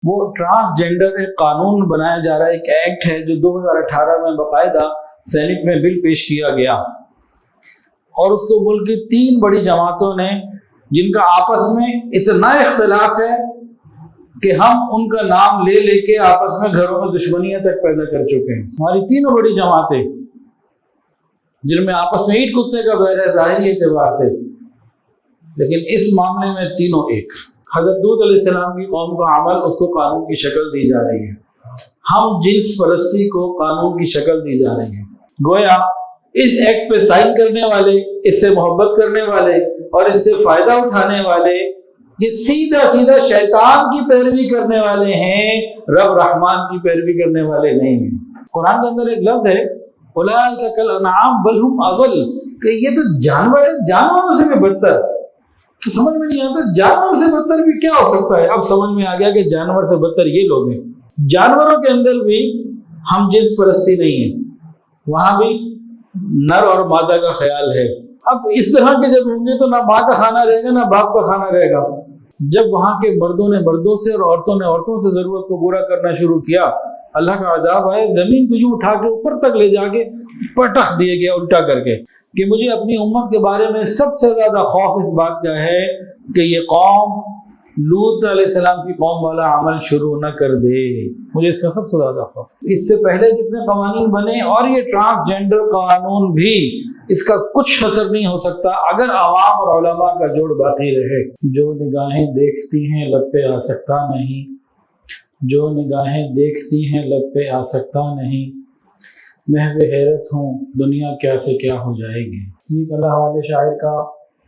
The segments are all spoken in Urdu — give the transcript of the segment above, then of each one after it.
وہ ٹرانسجینڈر ایک قانون بنایا جا رہا ہے، ایک ایکٹ ہے جو 2018 میں باقاعدہ سینٹ میں بل پیش کیا گیا، اور اس کو ملک کی 3 بڑی جماعتوں نے، جن کا آپس میں اتنا اختلاف ہے کہ ہم ان کا نام لے لے کے آپس میں گھروں میں دشمنیاں تک پیدا کر چکے ہیں۔ ہماری 3 بڑی جماعتیں جن میں آپس میں اینٹ کتے کا بیر ہے ظاہری اعتبار سے، لیکن اس معاملے میں تینوں ایک۔ حضرت لوط علیہ السلام کی قوم کا عمل، اس کو قانون کی شکل دی جا رہی ہے، ہم جنس پرستی کو قانون کی شکل دی جا رہی ہے۔ گویا اس ایکٹ پہ سائن کرنے والے، اس سے محبت کرنے والے اور اس سے فائدہ اٹھانے والے، یہ سیدھا سیدھا شیطان کی پیروی کرنے والے ہیں، رب رحمان کی پیروی کرنے والے نہیں ہیں۔ قرآن کے اندر ایک لفظ ہے اولئک کالانعام بل هم اضل، کہ یہ تو جانور ہے، جانوروں سے بھی بدتر۔ تو سمجھ میں نہیں آتا جانور سے بدتر بھی کیا ہو سکتا ہے؟ اب سمجھ میں آ گیا کہ جانور سے بدتر یہ لوگ ہیں۔ جانوروں کے اندر بھی ہم جنس پرستی نہیں ہے، وہاں بھی نر اور مادہ کا خیال ہے۔ اب اس طرح کے جب ہوں گے تو نہ ماں کا کھانا رہے گا نہ باپ کا کھانا رہے گا۔ جب وہاں کے مردوں نے مردوں سے اور عورتوں نے عورتوں سے ضرورت کو پورا کرنا شروع کیا، اللہ کا عذاب آئے، زمین کو یوں اٹھا کے اوپر تک لے جا کے پٹخ دیے گیا الٹا کر کے، کہ مجھے اپنی امت کے بارے میں سب سے زیادہ خوف اس بات کا ہے کہ یہ قوم لوط علیہ السلام کی قوم والا عمل شروع نہ کر دے، مجھے اس کا سب سے زیادہ خوف۔ اس سے پہلے جتنے قوانین بنے اور یہ ٹرانسجینڈر قانون بھی، اس کا کچھ اثر نہیں ہو سکتا اگر عوام اور علماء کا جوڑ باقی رہے۔ جو نگاہیں دیکھتی ہیں لب پہ آ سکتا نہیں، جو نگاہیں دیکھتی ہیں لب پہ آ سکتا نہیں، محو حیرت ہوں دنیا کیا سے کیا ہو جائے گی۔ یہ ایک اللہ والے شاعر کا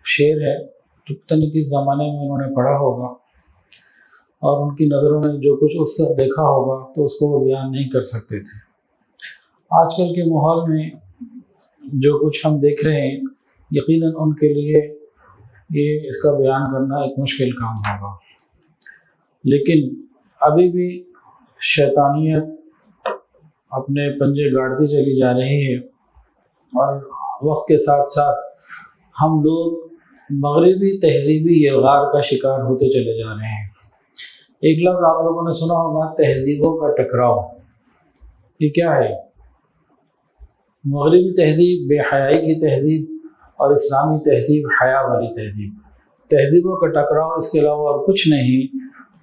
شعر ہے، تو پتہ نہیں کس زمانے میں انہوں نے پڑھا ہوگا، اور ان کی نظروں نے جو کچھ اس وقت دیکھا ہوگا تو اس کو وہ بیان نہیں کر سکتے تھے۔ آج کل کے ماحول میں جو کچھ ہم دیکھ رہے ہیں، یقیناً ان کے لیے یہ اس کا بیان کرنا ایک مشکل کام ہوگا، لیکن ابھی بھی شیطانیت اپنے پنجے گاڑتی چلی جا رہی ہے، اور وقت کے ساتھ ساتھ ہم لوگ مغربی تہذیبی یلغار کا شکار ہوتے چلے جا رہے ہیں۔ ایک لفظ آپ لوگوں نے سنا ہوگا، تہذیبوں کا ٹکراؤ۔ یہ کیا ہے؟ مغربی تہذیب بے حیائی کی تہذیب اور اسلامی تہذیب حیا والی تہذیب۔ تہذیبوں کا ٹکراؤ اس کے علاوہ اور کچھ نہیں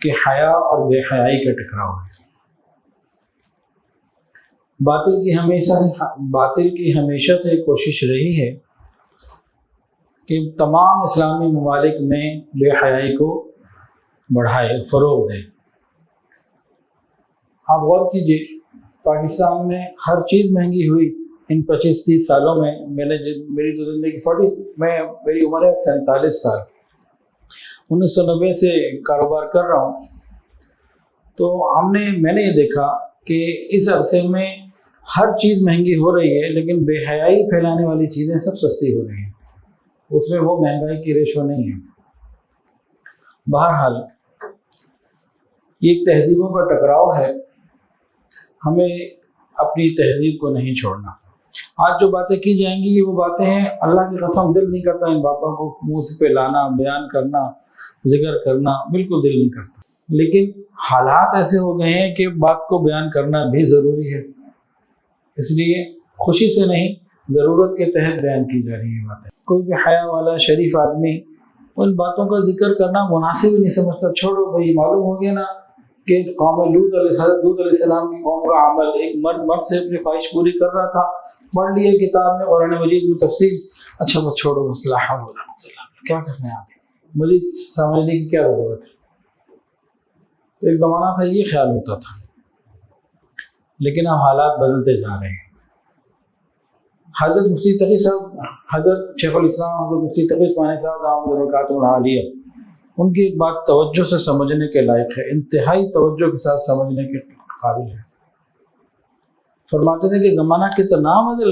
کہ حیا اور بے حیائی کا ٹکراؤ ہے۔ باطل کی ہمیشہ سے کوشش رہی ہے کہ تمام اسلامی ممالک میں بے حیائی کو بڑھائے، فروغ دے۔ آپ غور کیجیے، پاکستان میں ہر چیز مہنگی ہوئی ان 25-30 سالوں میں۔ میری تو زندگی میری عمر ہے 47 سال، 1990 سے کاروبار کر رہا ہوں، تو میں نے یہ دیکھا کہ اس عرصے میں ہر چیز مہنگی ہو رہی ہے، لیکن بے حیائی پھیلانے والی چیزیں سب سستی ہو رہی ہیں، اس میں وہ مہنگائی کی ریشو نہیں ہے۔ بہرحال یہ ایک تہذیبوں کا ٹکراؤ ہے، ہمیں اپنی تہذیب کو نہیں چھوڑنا۔ آج جو باتیں کی جائیں گی وہ باتیں ہیں، اللہ کی قسم دل نہیں کرتا ان باتوں کو منہ سے پہ لانا، بیان کرنا، ذکر کرنا، بالکل دل نہیں کرتا، لیکن حالات ایسے ہو گئے ہیں کہ بات کو بیان کرنا بھی ضروری ہے، اس لیے خوشی سے نہیں، ضرورت کے تحت بیان کی جا رہی ہے باتیں۔ کوئی بھی حیا والا شریف آدمی ان باتوں کا ذکر کرنا مناسب ہی نہیں سمجھتا۔ چھوڑو بھائی، معلوم ہو گیا نا کہ قوم لوط علیہ السلام کی قوم کا عمل، ایک مرد سے اپنی خواہش پوری کر رہا تھا، پڑھ لیے کتاب میں قرآن مجید میں تفصیل، اچھا بس چھوڑو، بس لا حول ولا قوت الا باللہ، کیا کرنا ہے آگے، مزید سمجھنے کی کیا ضرورت ہے۔ تو ایک زمانہ تھا یہ خیال ہوتا تھا، لیکن اب حالات بدلتے جا رہے ہیں۔ حضرت مفتی تقی صاحب، حضرت شیخ الاسلام حضرت مفتی تقی عثمانی صاحب دامت برکاتہ العالیہ، ان کی ایک بات توجہ سے سمجھنے کے لائق ہے، انتہائی توجہ کے ساتھ سمجھنے کے قابل ہے۔ فرماتے تھے کہ زمانہ کتنا بدل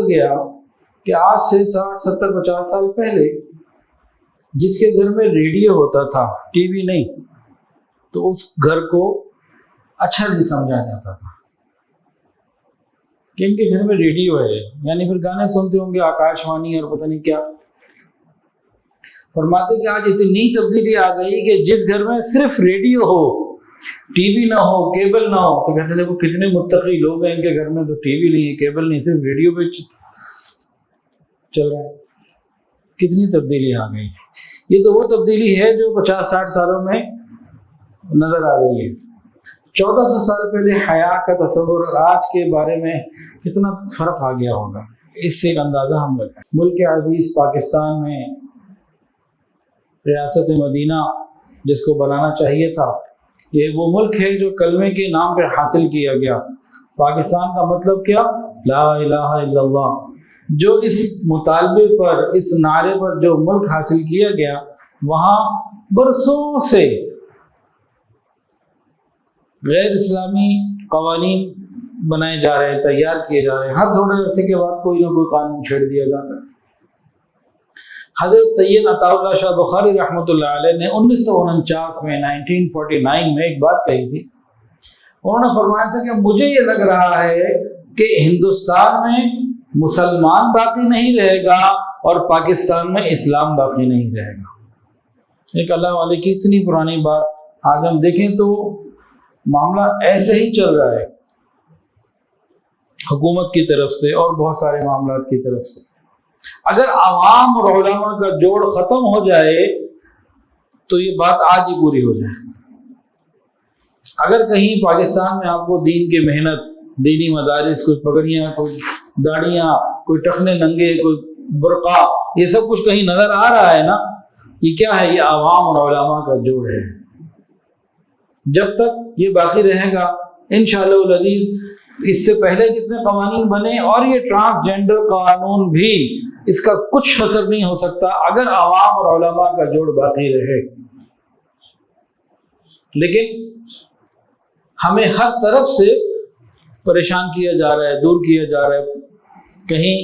گیا کہ آج سے 60 70 50 سال پہلے جس کے گھر میں ریڈیو ہوتا تھا، ٹی وی نہیں، تو اس گھر کو اچھا نہیں سمجھا جاتا تھا کہ ان کے گھر میں ریڈیو ہے، یعنی پھر گانے سنتے ہوں گے، آکاش وانی اور پتہ نہیں کیا۔ فرماتے کہ آج اتنی تبدیلی آ گئی کہ جس گھر میں صرف ریڈیو ہو، ٹی وی نہ ہو، کیبل نہ ہو، تو کہتے دیکھو کتنے متقی لوگ ہیں، ان کے گھر میں تو ٹی وی نہیں ہے، کیبل نہیں، صرف ریڈیو پہ چل رہا ہے۔ کتنی تبدیلی آ گئی۔ یہ تو وہ تبدیلی ہے جو 50-60 سالوں میں نظر آ رہی ہے۔ 1400 سال پہلے حیا کا تصور اور آج کے بارے میں کتنا فرق آ گیا ہوگا، اس سے ایک اندازہ ہم لگائیں۔ ملک عزیز پاکستان میں ریاست مدینہ جس کو بنانا چاہیے تھا، یہ وہ ملک ہے جو کلمے کے نام پہ حاصل کیا گیا۔ پاکستان کا مطلب کیا؟ لا الہ الا اللہ۔ جو اس مطالبے پر، اس نعرے پر جو ملک حاصل کیا گیا، وہاں برسوں سے غیر اسلامی قوانین بنائے جا رہے ہیں، تیار کیے جا رہے ہیں۔ ہر تھوڑے عرصے کے بعد کوئی نہ کوئی قانون چھیڑ دیا جاتا ہے۔ حضرت سید عطا اللہ شاہ بخاری رحمۃ اللہ علیہ نے 1949 میں 1949 میں ایک بات کہی تھی۔ انہوں نے فرمایا تھا کہ مجھے یہ لگ رہا ہے کہ ہندوستان میں مسلمان باقی نہیں رہے گا اور پاکستان میں اسلام باقی نہیں رہے گا۔ ایک اللہ والے کی اتنی پرانی بات آج ہم دیکھیں تو معاملہ ایسے ہی چل رہا ہے حکومت کی طرف سے اور بہت سارے معاملات کی طرف سے۔ اگر عوام اور علماء کا جوڑ ختم ہو جائے تو یہ بات آج ہی پوری ہو جائے۔ اگر کہیں پاکستان میں آپ کو دین کی محنت، دینی مدارس، کوئی پگڑیاں، کوئی داڑیاں، کوئی ٹخنے ننگے، کوئی برقع، یہ سب کچھ کہیں نظر آ رہا ہے نا، یہ کیا ہے؟ یہ عوام اور علماء کا جوڑ ہے۔ جب تک یہ باقی رہے گا انشاءاللہ العزیز، اس سے پہلے جتنے قوانین بنے اور یہ ٹرانسجینڈر قانون بھی، اس کا کچھ اثر نہیں ہو سکتا اگر عوام اور علماء کا جوڑ باقی رہے۔ لیکن ہمیں ہر طرف سے پریشان کیا جا رہا ہے، دور کیا جا رہا ہے، کہیں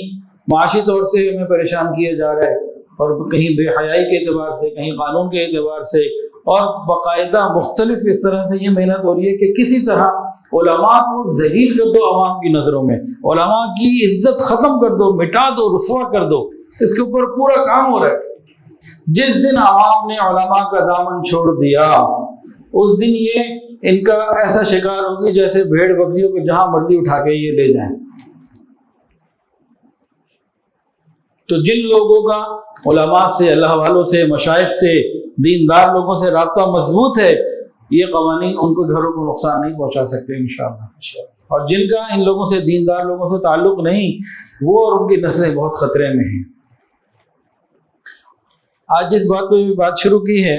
معاشی طور سے ہمیں پریشان کیا جا رہا ہے، اور کہیں بے حیائی کے اعتبار سے، کہیں قانون کے اعتبار سے، اور باقاعدہ مختلف اس طرح سے یہ محنت ہو رہی ہے کہ کسی طرح علماء کو ذلیل کر دو عوام کی نظروں میں، علماء کی عزت ختم کر دو، مٹا دو، رسوا کر دو۔ اس کے اوپر پورا کام ہو رہا ہے۔ جس دن عوام نے علماء کا دامن چھوڑ دیا، اس دن یہ ان کا ایسا شکار ہوگی جیسے بھیڑ بکریوں کو جہاں مرضی اٹھا کے یہ لے جائیں۔ تو جن لوگوں کا علماء سے، اللہ والوں سے، مشائخ سے، دیندار لوگوں سے رابطہ مضبوط ہے، یہ قوانین ان کو گھروں کو نقصان نہیں پہنچا سکتے انشاءاللہ۔ اور جن کا ان لوگوں سے، دیندار لوگوں سے تعلق نہیں، وہ اور ان کی نسلیں بہت خطرے میں ہیں۔ آج جس بات پہ بھی بات شروع کی ہے،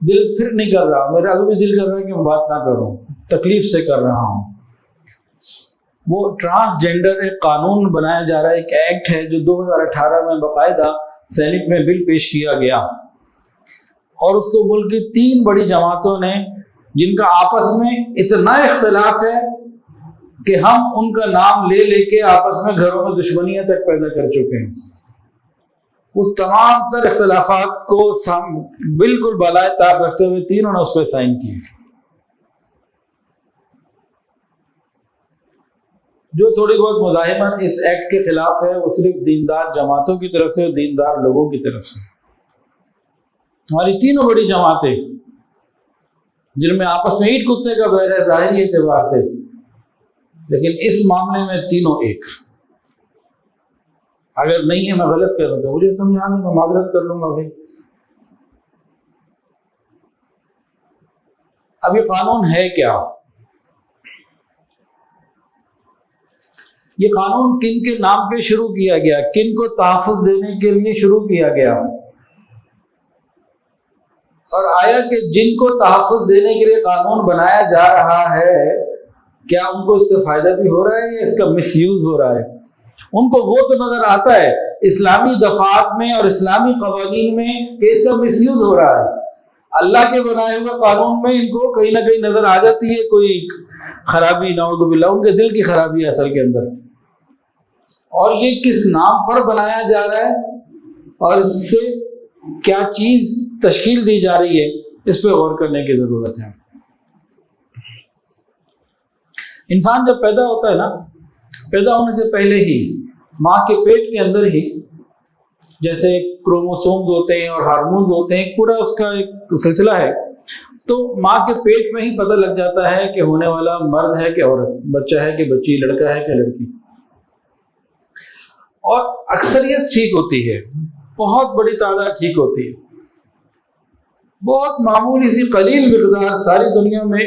دل پھر نہیں کر رہا، میرا ابھی بھی دل کر رہا ہے کہ میں بات نہ کروں، تکلیف سے کر رہا ہوں۔ وہ ٹرانسجینڈر ایک قانون بنایا جا رہا ہے، ایک ایکٹ ہے جو 2018 میں باقاعدہ سینٹ میں بل پیش کیا گیا، اور اس کو ملک کی 3 بڑی جماعتوں نے، جن کا آپس میں اتنا اختلاف ہے کہ ہم ان کا نام لے لے کے آپس میں گھروں میں دشمنیاں تک پیدا کر چکے ہیں، اس تمام تر اختلافات کو بالکل بالائے طاق رکھتے ہوئے تینوں نے اس پہ سائن کیے۔ جو تھوڑی بہت مزاحمت اس ایکٹ کے خلاف ہے، وہ صرف دیندار جماعتوں کی طرف سے اور دیندار لوگوں کی طرف سے۔ ہماری تینوں بڑی جماعتیں، جن میں آپس میں اینٹ کتے کا بیر ہے ظاہری اعتبار سے، لیکن اس معاملے میں تینوں ایک۔ اگر نہیں ہے، میں غلط کر رہا ہوں تو مجھے سمجھانا، میں معذرت کر لوں گا بھائی۔ اب یہ قانون ہے کیا؟ یہ قانون کن کے نام پہ شروع کیا گیا، کن کو تحفظ دینے کے لیے شروع کیا گیا، اور آیا کہ جن کو تحفظ دینے کے لیے قانون بنایا جا رہا ہے، کیا ان کو اس سے فائدہ بھی ہو رہا ہے یا اس کا مس یوز ہو رہا ہے؟ ان کو وہ تو نظر آتا ہے اسلامی دفعات میں اور اسلامی قوانین میں کہ اس کا مس یوز ہو رہا ہے۔ اللہ کے بنائے ہوئے قانون میں ان کو کہیں نہ کہیں نظر آ جاتی ہے کوئی خرابی، نعوذ باللہ، ان کے دل کی خرابی ہے اصل کے اندر، اور یہ کس نام پر بنایا جا رہا ہے اور اس سے کیا چیز تشکیل دی جا رہی ہے، اس پہ غور کرنے کی ضرورت ہے۔ انسان جب پیدا ہوتا ہے نا، پیدا ہونے سے پہلے ہی ماں کے پیٹ کے اندر ہی جیسے کروموسومز ہوتے ہیں اور ہارمونز ہوتے ہیں، پورا اس کا ایک سلسلہ ہے، تو ماں کے پیٹ میں ہی پتہ لگ جاتا ہے کہ ہونے والا مرد ہے کہ عورت، بچہ ہے کہ بچی، لڑکا ہے کہ لڑکی، اور اکثریت ٹھیک ہوتی ہے، بہت بڑی تعداد ٹھیک ہوتی ہے، بہت معمولی سی قلیل مقدار ساری دنیا میں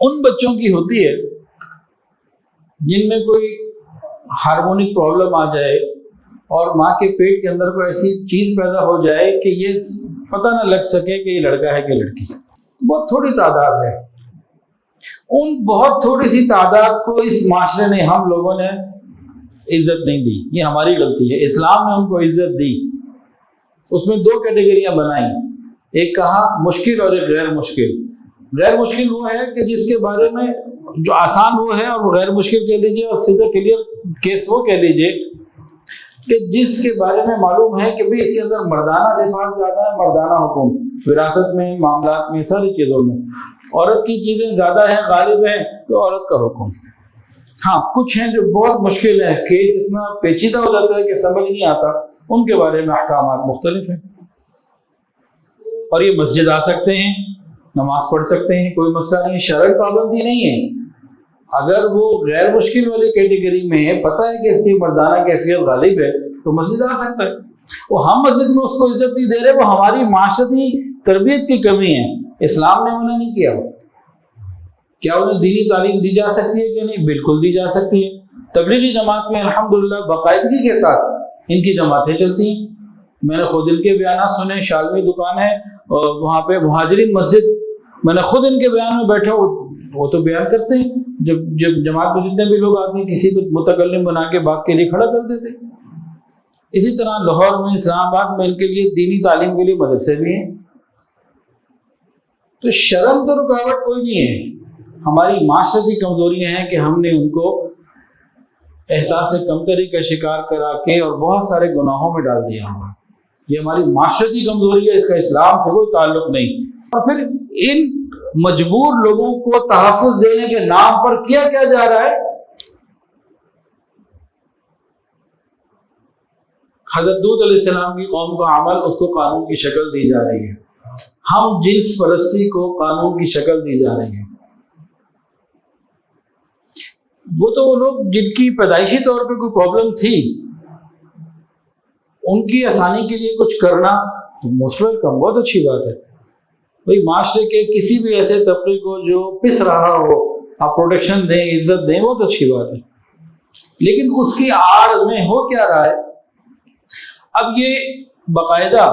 ان بچوں کی ہوتی ہے جن میں کوئی ہارمونک پرابلم آ جائے اور ماں کے پیٹ کے اندر کوئی ایسی چیز پیدا ہو جائے کہ یہ پتہ نہ لگ سکے کہ یہ لڑکا ہے کہ لڑکی، بہت تھوڑی تعداد ہے۔ ان بہت تھوڑی سی تعداد کو اس معاشرے نے، ہم لوگوں نے عزت نہیں دی، یہ ہماری غلطی ہے۔ اسلام نے ان کو عزت دی، اس میں دو کیٹیگریاں بنائیں، ایک کہا مشکل اور ایک غیر مشکل۔ غیر مشکل وہ ہے کہ جس کے بارے میں جو آسان وہ ہے، اور وہ غیر مشکل کہہ لیجیے، اور سیدھا کلیئر کیس وہ کہہ لیجیے کہ جس کے بارے میں معلوم ہے کہ اس کے اندر مردانہ صفات زیادہ ہے، مردانہ حکم، وراثت میں، معاملات میں، ساری چیزوں میں عورت کی چیزیں زیادہ ہیں، غالب ہیں، تو عورت کا حکم۔ ہاں کچھ ہیں جو بہت مشکل ہے، کیس اتنا پیچیدہ ہو جاتا ہے کہ سمجھ نہیں آتا، ان کے بارے میں احکامات مختلف ہیں، اور یہ مسجد آ سکتے ہیں، نماز پڑھ سکتے ہیں، کوئی مسئلہ نہیں، شرعی پابندی نہیں ہے۔ اگر وہ غیر مشکل والی کیٹیگری میں ہے، پتہ ہے کہ اس کی مردانہ کیفیت غالب ہے، تو مسجد آ سکتا ہے۔ وہ ہم مسجد میں اس کو عزت نہیں دے رہے، وہ ہماری معاشرتی تربیت کی کمی ہے۔ اسلام نے منع نہیں کیا۔ کیا انہیں دینی تعلیم دی جا سکتی ہے کہ نہیں؟ بالکل دی جا سکتی ہے۔ تبلیغی جماعت میں الحمدللہ باقاعدگی کے ساتھ ان کی جماعتیں چلتی ہیں۔ میں نے خود ان کے بیانات سنے، شالمی دکان ہے اور وہاں پہ مہاجرین مسجد، میں نے خود ان کے بیان میں بیٹھا، وہ تو بیان کرتے ہیں، جب جماعت میں جتنے بھی لوگ آتے ہیں کسی کو متکلم بنا کے بات کے لیے کھڑا کر دیتے ہیں۔ اسی طرح لاہور میں، اسلام آباد میں ان کے لیے دینی تعلیم کے لیے مدرسے بھی ہیں۔ تو شرم تو رکاوٹ کوئی نہیں ہے، ہماری معاشرتی کمزوریاں ہیں کہ ہم نے ان کو احساس کمتری کا شکار کرا کے اور بہت سارے گناہوں میں ڈال دیا ہوا۔ یہ ہماری معاشرتی کمزوری ہے، اس کا اسلام سے کوئی تعلق نہیں۔ اور پھر ان مجبور لوگوں کو تحفظ دینے کے نام پر کیا کیا جا رہا ہے؟ حضرت لوط علیہ السلام کی قوم کا عمل، اس کو قانون کی شکل دی جا رہی ہے۔ ہم جنس پرستی کو قانون کی شکل دی جا رہی ہے۔ وہ تو وہ لوگ جن کی پیدائشی طور پہ کوئی پرابلم تھی، ان کی آسانی کے لیے کچھ کرنا موسٹ ویلکم، بہت اچھی بات ہے۔ بھئی معاشرے کے کسی بھی ایسے طبقے کو جو پس رہا ہو، آپ پروٹیکشن دیں، عزت دیں، بہت اچھی بات ہے۔ لیکن اس کی آڑ میں ہو کیا رہا ہے؟ اب یہ باقاعدہ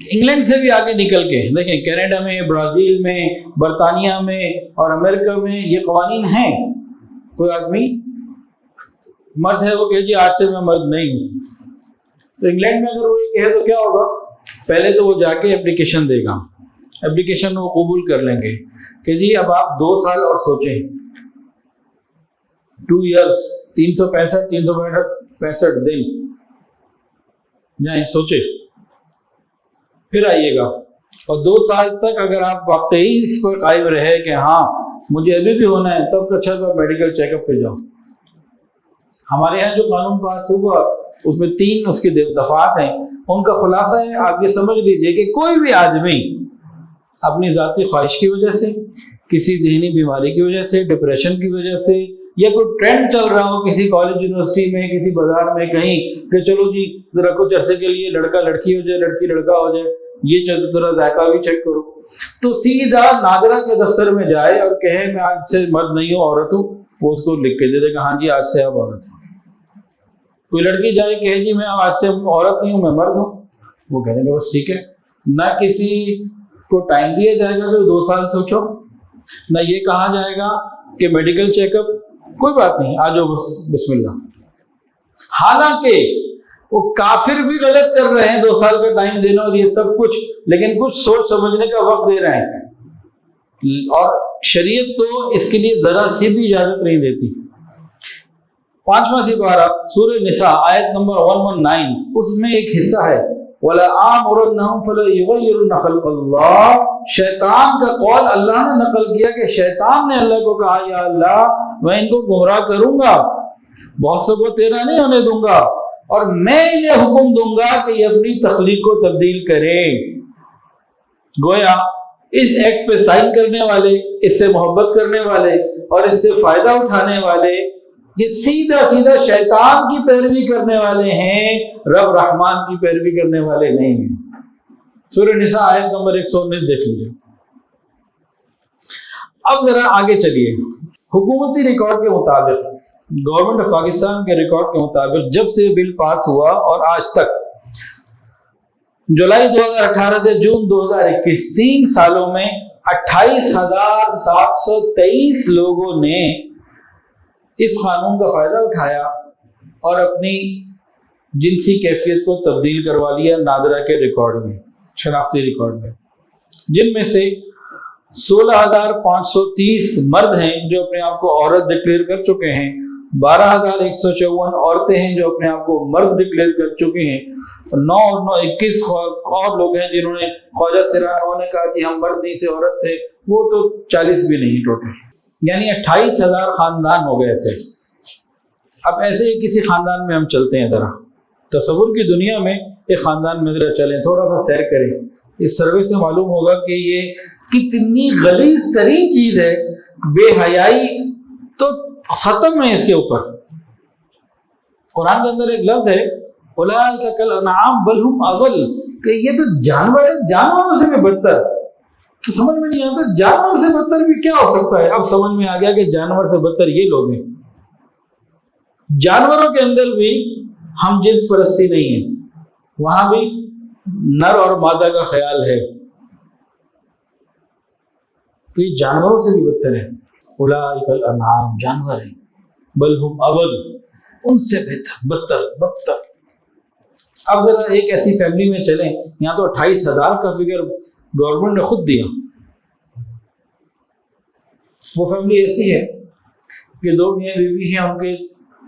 انگلینڈ سے بھی آگے نکل کے دیکھیں، کینیڈا میں، برازیل میں، برطانیہ میں اور امریکہ میں یہ قوانین ہیں۔ کوئی آدمی مرد ہے، وہ کہے جی آج سے میں مرد نہیں ہوں، تو انگلینڈ میں اگر وہ یہ کہے تو کیا ہوگا؟ پہلے تو وہ جا کے اپلیکیشن دے گا، اپلیکیشن وہ قبول کر لیں گے کہ جی اب آپ 2 سال اور سوچیں، 2 ایئرس، 365 دن جائیں سوچیں، پھر آئیے گا، اور 2 سال تک اگر آپ واقعی اس پر قائم رہے کہ ہاں مجھے ابھی بھی ہونا ہے، تب اچھا تو میڈیکل چیک اپ پہ جاؤ۔ ہمارے یہاں جو قانون پاس ہوا اس میں 3 اس کی دفعات ہیں، ان کا خلاصہ ہے، آپ یہ سمجھ لیجئے کہ کوئی بھی آدمی اپنی ذاتی خواہش کی وجہ سے، کسی ذہنی بیماری کی وجہ سے، ڈپریشن کی وجہ سے، یا کوئی ٹرینڈ چل رہا ہو کسی کالج یونیورسٹی میں، کسی بازار میں کہیں کہ چلو جی ذرا کچھ عرصے کے لیے لڑکا لڑکی ہو جائے، لڑکی لڑکا ہو جائے، یہ چلو ذرا ذائقہ بھی چیک کرو، تو سیدھا نادرہ کے دفتر میں جائے اور کہے میں آج سے مرد نہیں ہوں، عورت ہوں، وہ اس کو لکھ کے دے دے کہ ہاں جی آج سے اب عورت ہوں۔ کوئی لڑکی جائے کہے جی میں آج سے عورت نہیں ہوں، میں مرد ہوں، وہ کہہ دیں گے بس ٹھیک ہے۔ نہ کسی کو ٹائم دیا جائے گا کہ 2 سال سوچو، نہ یہ کہا جائے گا کہ میڈیکل چیک اپ، کوئی بات نہیں، آ جاؤ بس بسم اللہ۔ حالانکہ وہ کافر بھی غلط کر رہے ہیں 2 سال کا ٹائم دینا اور یہ سب کچھ، لیکن کچھ سوچ سمجھنے کا وقت دے رہے ہیں، اور شریعت تو اس کے لیے ذرا سی بھی اجازت نہیں دیتی۔ 5واں سپارہ سورہ نساء آیت نمبر 119، اس میں ایک حصہ ہے وَلَا آمُرَنَّهُمْ فَلَا يُغَيِّرُنَّ خَلْقَ اللَّهِ۔ شیطان کا قول اللہ نے نقل کیا کہ شیطان نے اللہ کو کہا یا اللہ میں ان کو گمراہ کروں گا، بہت سے کو تیرا نہیں ہونے دوں گا، اور میں انہیں حکم دوں گا کہ یہ اپنی تخلیق کو تبدیل کریں۔ گویا اس ایکٹ پہ سائن کرنے والے، اس سے محبت کرنے والے اور اس سے فائدہ اٹھانے والے یہ سیدھا سیدھا شیطان کی پیروی کرنے والے ہیں، رب رحمان کی پیروی کرنے والے نہیں ہیں۔ سورہ نساء آیت نمبر 119 دیکھ لیجیے۔ اب ذرا آگے چلیے۔ حکومتی ریکارڈ کے مطابق، گورنمنٹ آف پاکستان کے ریکارڈ کے مطابق جب سے بل پاس ہوا اور آج تک، جولائی 2018 سے جون 2021، 3 سالوں میں 28,723 لوگوں نے اس قانون کا فائدہ اٹھایا اور اپنی جنسی کیفیت کو تبدیل کروا لیا نادرا کے ریکارڈ میں، شناختی ریکارڈ میں، جن میں سے 16,530 مرد ہیں جو اپنے آپ کو عورت ڈکلیئر کر چکے ہیں، 12,154 عورتیں ہیں جو اپنے آپ کو مرد ڈکلیئر کر چکی ہیں، 21 اور لوگ ہیں جنہوں نے خواجہ سرانوں نے کہا کہ ہم مرد نہیں تھے عورت تھے، وہ تو 40 بھی نہیں ٹوٹل، یعنی 28,000 خاندان ہو گئے ایسے۔ اب ایسے ہی کسی خاندان میں ہم چلتے ہیں، ذرا تصور کی دنیا میں ایک خاندان میں ذرا چلیں، تھوڑا سا سیر کریں، اس سروے سے معلوم ہوگا کہ یہ کتنی غلیظ ترین چیز ہے۔ بے حیائی تو ختم ہے اس کے اوپر۔ قرآن کے اندر ایک لفظ ہے اولئک کالانعام بل ہم اضل، کہ یہ تو جانور ہے، جانوروں سے بھی بدتر۔ تو سمجھ میں نہیں آتا جانور سے بدتر بھی کیا ہو سکتا ہے۔ اب سمجھ میں آ گیا کہ جانور سے بدتر یہ لوگ ہیں۔ جانوروں کے اندر بھی ہم جنس پرستی نہیں ہے، وہاں بھی نر اور مادہ کا خیال ہے، تو یہ جانوروں سے بھی بدتر ہے۔ اولئک الانعام، جانور ہیں، بل ہم اضل، ان سے بہتر، بدتر۔ اب ذرا ایک ایسی فیملی میں چلیں، یہاں تو 28,000 کا فگر گورنمنٹ نے خود دیا۔ وہ فیملی ایسی ہے کہ 2 میاں بیوی ہیں، ان کے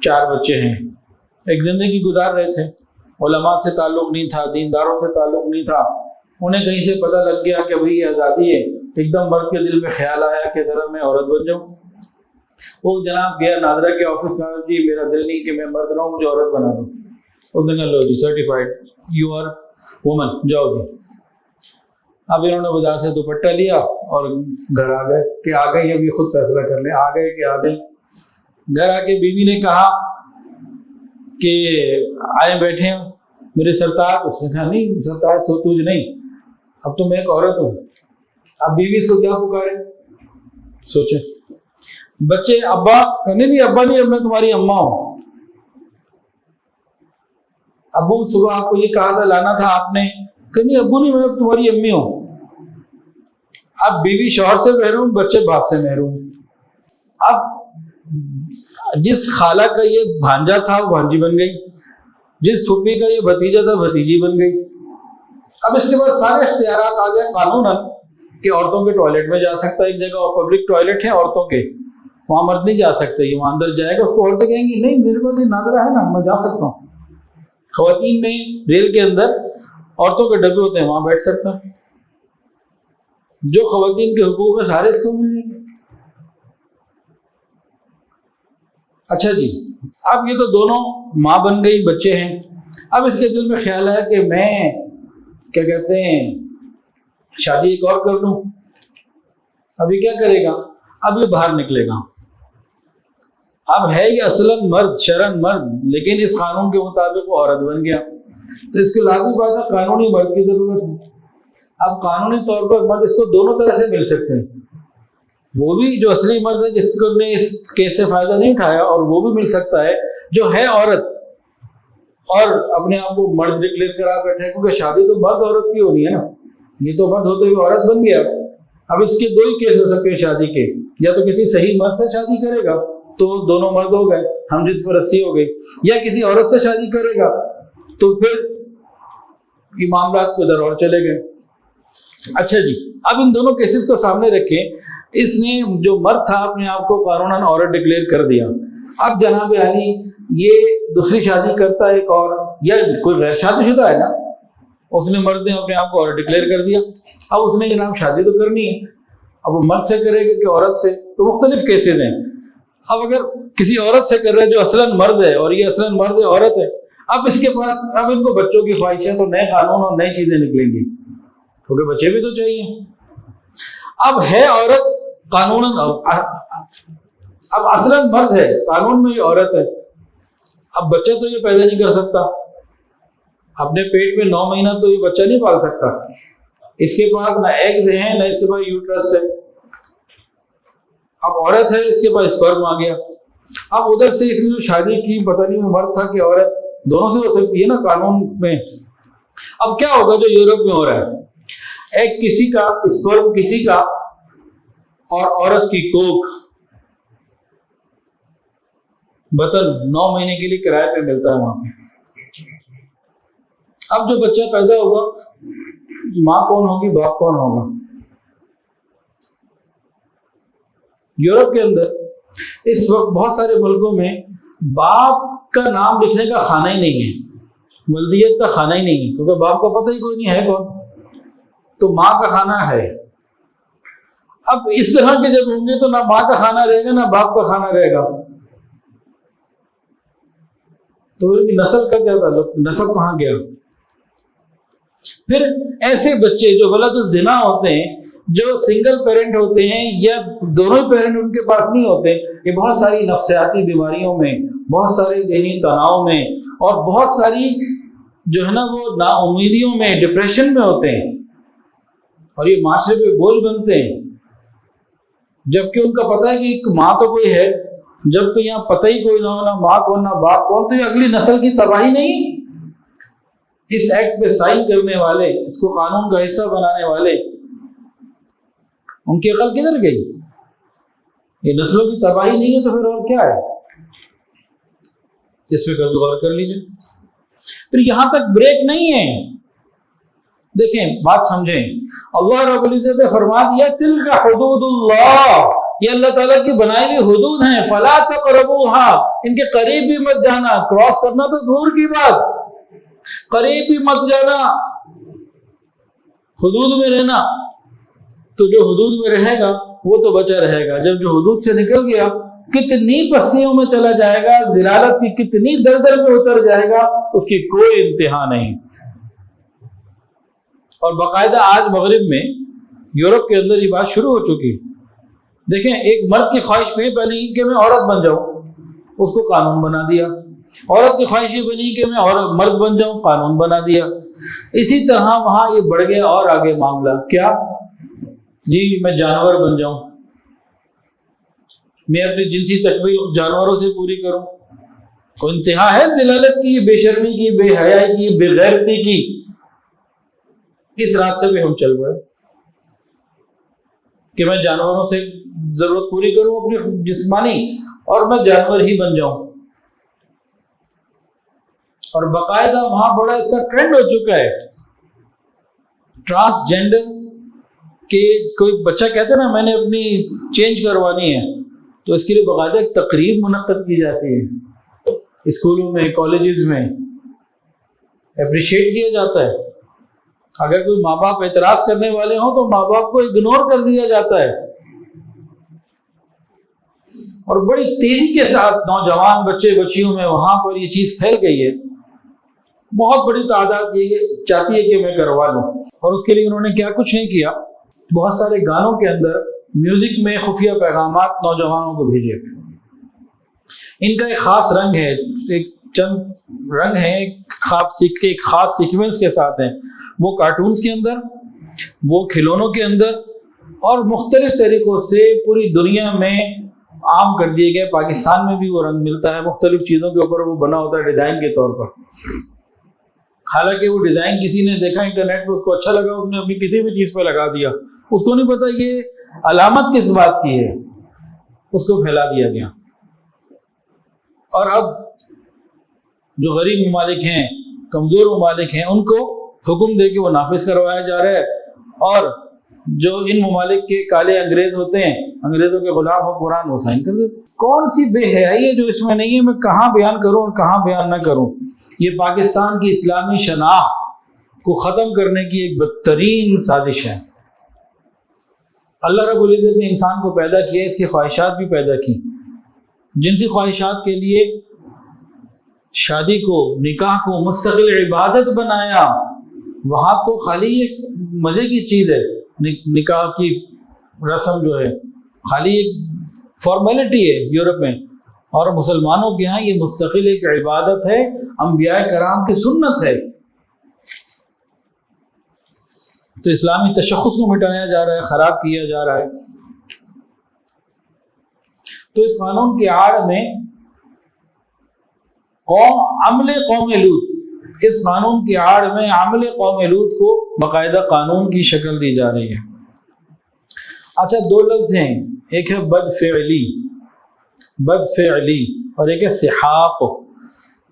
4 بچے ہیں، ایک زندگی گزار رہے تھے، علماء سے تعلق نہیں تھا، دینداروں سے تعلق نہیں تھا، انہیں کہیں سے پتہ لگ گیا کہ بھئی یہ آزادی ہے، ایک دم مرد کے دل میں خیال آیا کہ ذرا میں عورت بن جاؤں۔ وہ جناب گیا نادرا کے آفس میں، جی میرا دل نہیں کہ میں مرد رہوں، مجھے عورت بنا دو۔ اس نے کہا لو جی سرٹیفائڈ یو آر وومن، جاؤ جی۔ اب انہوں نے بازار سے دوپٹہ لیا اور گھر آ گئے کہ آ گئی، اب یہ خود فیصلہ کر لیں، آ گئے کہ آ گئی۔ گھر آ کے بیوی نے کہا کہ آئے بیٹھے ہیں میرے سرتاج، اس نے کہا نہیں سرتاج ستوج نہیں، اب تو میں ایک عورت ہوں۔ اب بیوی اس کو کیا پکارے، سوچے۔ بچے ابا، نہیں ابا نہیں، اب میں تمہاری اماں ہوں۔ ابو صبح آپ کو یہ کہا تھا لانا تھا آپ نے، کہ نہیں ابو نہیں، میں اب تمہاری امی ہوں۔ اب بیوی شوہر سے محروم، بچے باپ سے محروم۔ اب جس خالہ کا یہ بھانجا تھا وہ بھانجی بن گئی، جس پھوپھی کا یہ بھتیجا تھا بھتیجی بن گئی۔ اب اس کے بعد سارے اختیارات آ گئے قانوناً کہ عورتوں کے ٹوائلٹ میں جا سکتا ہے، ایک جگہ اور پبلک ٹوائلٹ ہے عورتوں کے، وہاں مرد نہیں جا سکتے، یہ وہاں اندر جائے گا، اس کو عورتیں کہیں گی نہیں میرے پاس یہ نادرا ہے نا، میں جا سکتا ہوں۔ خواتین میں ریل کے اندر عورتوں کے ڈبے ہوتے ہیں، وہاں بیٹھ سکتا ہے۔ جو خواتین کے حقوق ہیں سارے اس کو مل جائیں گے۔ اچھا جی، اب یہ تو دونوں ماں بن گئی، بچے ہیں۔ اب اس کے دل میں خیال ہے کہ میں کیا کہتے ہیں شادی ایک اور کر لوں۔ ابھی کیا کرے گا، اب یہ باہر نکلے گا۔ اب ہے یہ اصلاً مرد، شرعاً مرد، لیکن اس قانون کے مطابق وہ عورت بن گیا، تو اس کی لازمی بات ہے قانونی مرد کی ضرورت ہے۔ اب قانونی طور پر مرد اس کو دونوں طرح سے مل سکتے ہیں، وہ بھی جو اصلی مرد ہے جس کو نے اس کیس سے فائدہ نہیں اٹھایا، اور وہ بھی مل سکتا ہے جو ہے عورت اور اپنے آپ کو مرد ڈکلیئر کرا بیٹھے ہیں، کیونکہ شادی تو مرد عورت کی ہونی ہے نا، یہ تو مرد ہوتے ہوئے عورت بن گیا۔ اب اس کے 2 ہی کیس ہو سکتے ہیں شادی کے، یا تو کسی صحیح مرد سے شادی کرے گا تو دونوں مرد ہو گئے، ہم جنس پرستی ہو گئی، یا کسی عورت سے شادی کرے گا تو پھر یہ معاملات کو ادھر اور چلے گئے۔ اچھا جی، اب ان دونوں کیسز کو سامنے رکھیں، اس نے جو مرد تھا اپنے آپ کو قانوناً عورت ڈکلیئر کر دیا، اب جناب علی یہ دوسری شادی کرتا ہے ایک اور، یا کوئی غیر شادی شدہ ہے نا، اس نے مرد نے اپنے آپ کو عورت ڈکلیئر کر دیا، اب اس نے جناب شادی تو کرنی ہے، اب وہ مرد سے کرے گا کہ عورت سے، تو مختلف کیسز ہیں۔ اب اگر کسی عورت سے کر رہے جو اصلاً مرد ہے اور یہ اصلاً مرد ہے عورت ہے، اب اس کے پاس اب ان کو بچوں کی خواہشیں تو نئے قانون اور نئی چیزیں نکلیں گی، کیونکہ بچے بھی تو چاہیے۔ اب ہے عورت قانون، اب اصلاً مرد ہے، قانون میں یہ عورت ہے۔ اب بچہ تو یہ پیدا نہیں کر سکتا، اپنے پیٹ میں 9 مہینہ تو یہ بچہ نہیں پال سکتا، اس کے پاس نہ ایگز ہیں نہ اس کے پاس یوٹرس ہے۔ اب عورت ہے، اس کے پاس اسپرم آ گیا۔ اب ادھر سے اس نے جو شادی کی، پتہ نہیں وہ مرد تھا کہ عورت، دونوں سے ہو سکتی ہے نا قانون میں۔ اب کیا ہوگا جو یورپ میں ہو رہا ہے، ایک کسی کا اسپرم کسی کا اور عورت کی کوکھ بطن 9 مہینے کے لیے کرائے پہ ملتا ہے وہاں پہ۔ اب جو بچہ پیدا ہوگا، ماں کون ہوگی، باپ کون ہوگا؟ یورپ کے اندر اس وقت بہت سارے ملکوں میں باپ کا نام لکھنے کا خانہ ہی نہیں ہے، ولدیت کا خانہ ہی نہیں ہے، کیونکہ باپ کا پتہ ہی کوئی نہیں ہے کون، تو ماں کا خانہ ہے۔ اب اس طرح کے جب ہوں گے تو نہ ماں کا خانہ رہے گا نہ باپ کا خانہ رہے گا، تو ان کی نسل کا کیا تعلق، نسل کہاں گیا؟ پھر ایسے بچے جو غلط زنا ہوتے ہیں، جو سنگل پیرنٹ ہوتے ہیں یا دونوں ہی پیرنٹ ان کے پاس نہیں ہوتے، یہ بہت ساری نفسیاتی بیماریوں میں، بہت سارے ذہنی تناؤ میں اور بہت ساری جو ہے نا وہ نا امیدیوں میں، ڈپریشن میں ہوتے ہیں، اور یہ معاشرے پہ بوجھ بنتے ہیں، جبکہ ان کا پتہ ہے کہ ماں تو کوئی ہے، جب کہ یہاں پتہ ہی کوئی نہ ہو، نہ ماں کون نہ باپ کون، تو یہ اگلی نسل کی تباہی نہیں۔ اس ایکٹ پہ سائن کرنے والے، اس کو قانون کا حصہ بنانے والے، ان کی عقل کدھر گئی؟ یہ نسلوں کی تباہی نہیں ہے تو پھر اور کیا ہے؟ اس پہ کبھی غور کر لیجیے۔ پھر یہاں تک بریک نہیں ہے، دیکھیں بات سمجھیں، اللہ رب العزت نے فرما دیا تلک حدود اللہ، یہ اللہ تعالیٰ کی بنائی ہوئی حدود ہیں، فلا تقربوها، ان کے قریب بھی مت جانا، کراس کرنا تو دور کی بات، قریب بھی مت جانا، حدود میں رہنا، تو جو حدود میں رہے گا وہ تو بچا رہے گا، جب جو حدود سے نکل گیا کتنی پستیوں میں چلا جائے گا، ضلالت کی کتنی دلدل میں اتر جائے گا، اس کی کوئی انتہا نہیں۔ اور باقاعدہ آج مغرب میں یورپ کے اندر یہ بات شروع ہو چکی۔ دیکھیں ایک مرد کی خواہش یہ بنی کہ میں عورت بن جاؤں، اس کو قانون بنا دیا، عورت کی خواہش یہ بنی کہ میں مرد بن جاؤں، قانون بنا دیا۔ اسی طرح وہاں یہ بڑھ گیا اور آگے معاملہ کیا، جی میں جانور بن جاؤں، میں اپنی جنسی تکمیل جانوروں سے پوری کروں۔ کوئی انتہا ہے ذلالت کی، بے شرمی کی، بے حیائی کی، بے غیرتی کی؟ اس راستے پہ ہم چل رہے ہیں کہ میں جانوروں سے ضرورت پوری کروں اپنی جسمانی، اور میں جانور ہی بن جاؤں۔ اور باقاعدہ وہاں بڑا اس کا ٹرینڈ ہو چکا ہے، ٹرانسجینڈر کہ کوئی بچہ کہتے ہیں نا میں نے اپنی چینج کروانی ہے، تو اس کے لیے باقاعدہ ایک تقریب منعقد کی جاتی ہے، اسکولوں میں، کالجز میں اپریشیٹ کیا جاتا ہے۔ اگر کوئی ماں باپ اعتراض کرنے والے ہوں تو ماں باپ کو اگنور کر دیا جاتا ہے، اور بڑی تیزی کے ساتھ نوجوان بچے بچیوں میں وہاں پر یہ چیز پھیل گئی ہے۔ بہت بڑی تعداد یہ چاہتی ہے کہ میں کروا لوں، اور اس کے لیے انہوں نے کیا کچھ نہیں کیا، بہت سارے گانوں کے اندر میوزک میں خفیہ پیغامات نوجوانوں کو بھیجے۔ ان کا ایک خاص رنگ ہے، ایک چند رنگ ہیں، ایک خاص سیکوینس کے ساتھ ہیں، وہ کارٹونز کے اندر، وہ کھلونوں کے اندر، اور مختلف طریقوں سے پوری دنیا میں عام کر دیے گئے۔ پاکستان میں بھی وہ رنگ ملتا ہے، مختلف چیزوں کے اوپر وہ بنا ہوتا ہے ڈیزائن کے طور پر، حالانکہ وہ ڈیزائن کسی نے دیکھا انٹرنیٹ پہ، اس کو اچھا لگا، اس نے اپنی کسی بھی چیز پہ لگا دیا، اس کو نہیں پتا یہ علامت کس بات کی ہے، اس کو پھیلا دیا گیا۔ اور اب جو غریب ممالک ہیں، کمزور ممالک ہیں، ان کو حکم دے کے وہ نافذ کروایا جا رہا ہے، اور جو ان ممالک کے کالے انگریز ہوتے ہیں، انگریزوں کے غلام ہو قرآن وہ سائن کر دیتے۔ کون سی بے حیائی ہے جو اس میں نہیں ہے، میں کہاں بیان کروں اور کہاں بیان نہ کروں۔ یہ پاکستان کی اسلامی شناخت کو ختم کرنے کی ایک بدترین سازش ہے۔ اللہ رب العزت نے انسان کو پیدا کیا، اس کی خواہشات بھی پیدا کی، جنسی خواہشات کے لیے شادی کو نکاح کو مستقل عبادت بنایا، وہاں تو خالی ایک مزے کی چیز ہے، نکاح کی رسم جو ہے خالی ایک فارمیلٹی ہے یورپ میں، اور مسلمانوں کے ہاں یہ مستقل ایک عبادت ہے، انبیاء کرام کی سنت ہے۔ تو اسلامی تشخص کو مٹایا جا رہا ہے، خراب کیا جا رہا ہے۔ تو اس قانون کی آڑ میں عمل قوم لوط، اس قانون کی آڑ میں عمل قوم لوط کو باقاعدہ قانون کی شکل دی جا رہی ہے۔ اچھا، دو لفظ ہیں، ایک ہے بد فعلی اور ایک ہے سحاق۔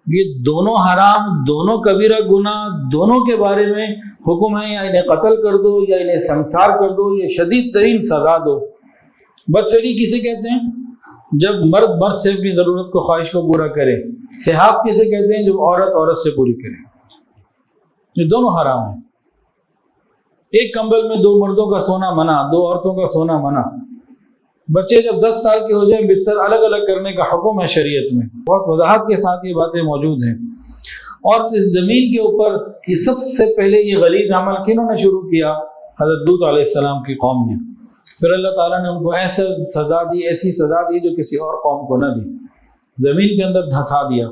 یہ دونوں حرام، دونوں کبیرہ گناہ، دونوں کے بارے میں حکم ہے، یا انہیں قتل کر دو یا انہیں سنسار کر دو، یا شدید ترین سزا دو۔ بد فعلی کسے کہتے ہیں؟ جب مرد سے اپنی ضرورت کو، خواہش کو پورا کرے۔ سحاق کسے کہتے ہیں؟ جب عورت سے پوری کرے۔ یہ دونوں حرام ہیں۔ ایک کمبل میں 2 مردوں کا سونا منع، 2 عورتوں کا سونا منع۔ بچے جب 10 سال کے ہو جائیں بستر الگ الگ کرنے کا حکم ہے شریعت میں، بہت وضاحت کے ساتھ یہ باتیں موجود ہیں۔ اور اس زمین کے اوپر یہ سب سے پہلے یہ غلیظ عمل کنہوں نے شروع کیا؟ حضرت لوط علیہ السلام کی قوم نے۔ پھر اللہ تعالیٰ نے ان کو ایسی سزا دی جو کسی اور قوم کو نہ دی، زمین کے اندر دھنسا دیا۔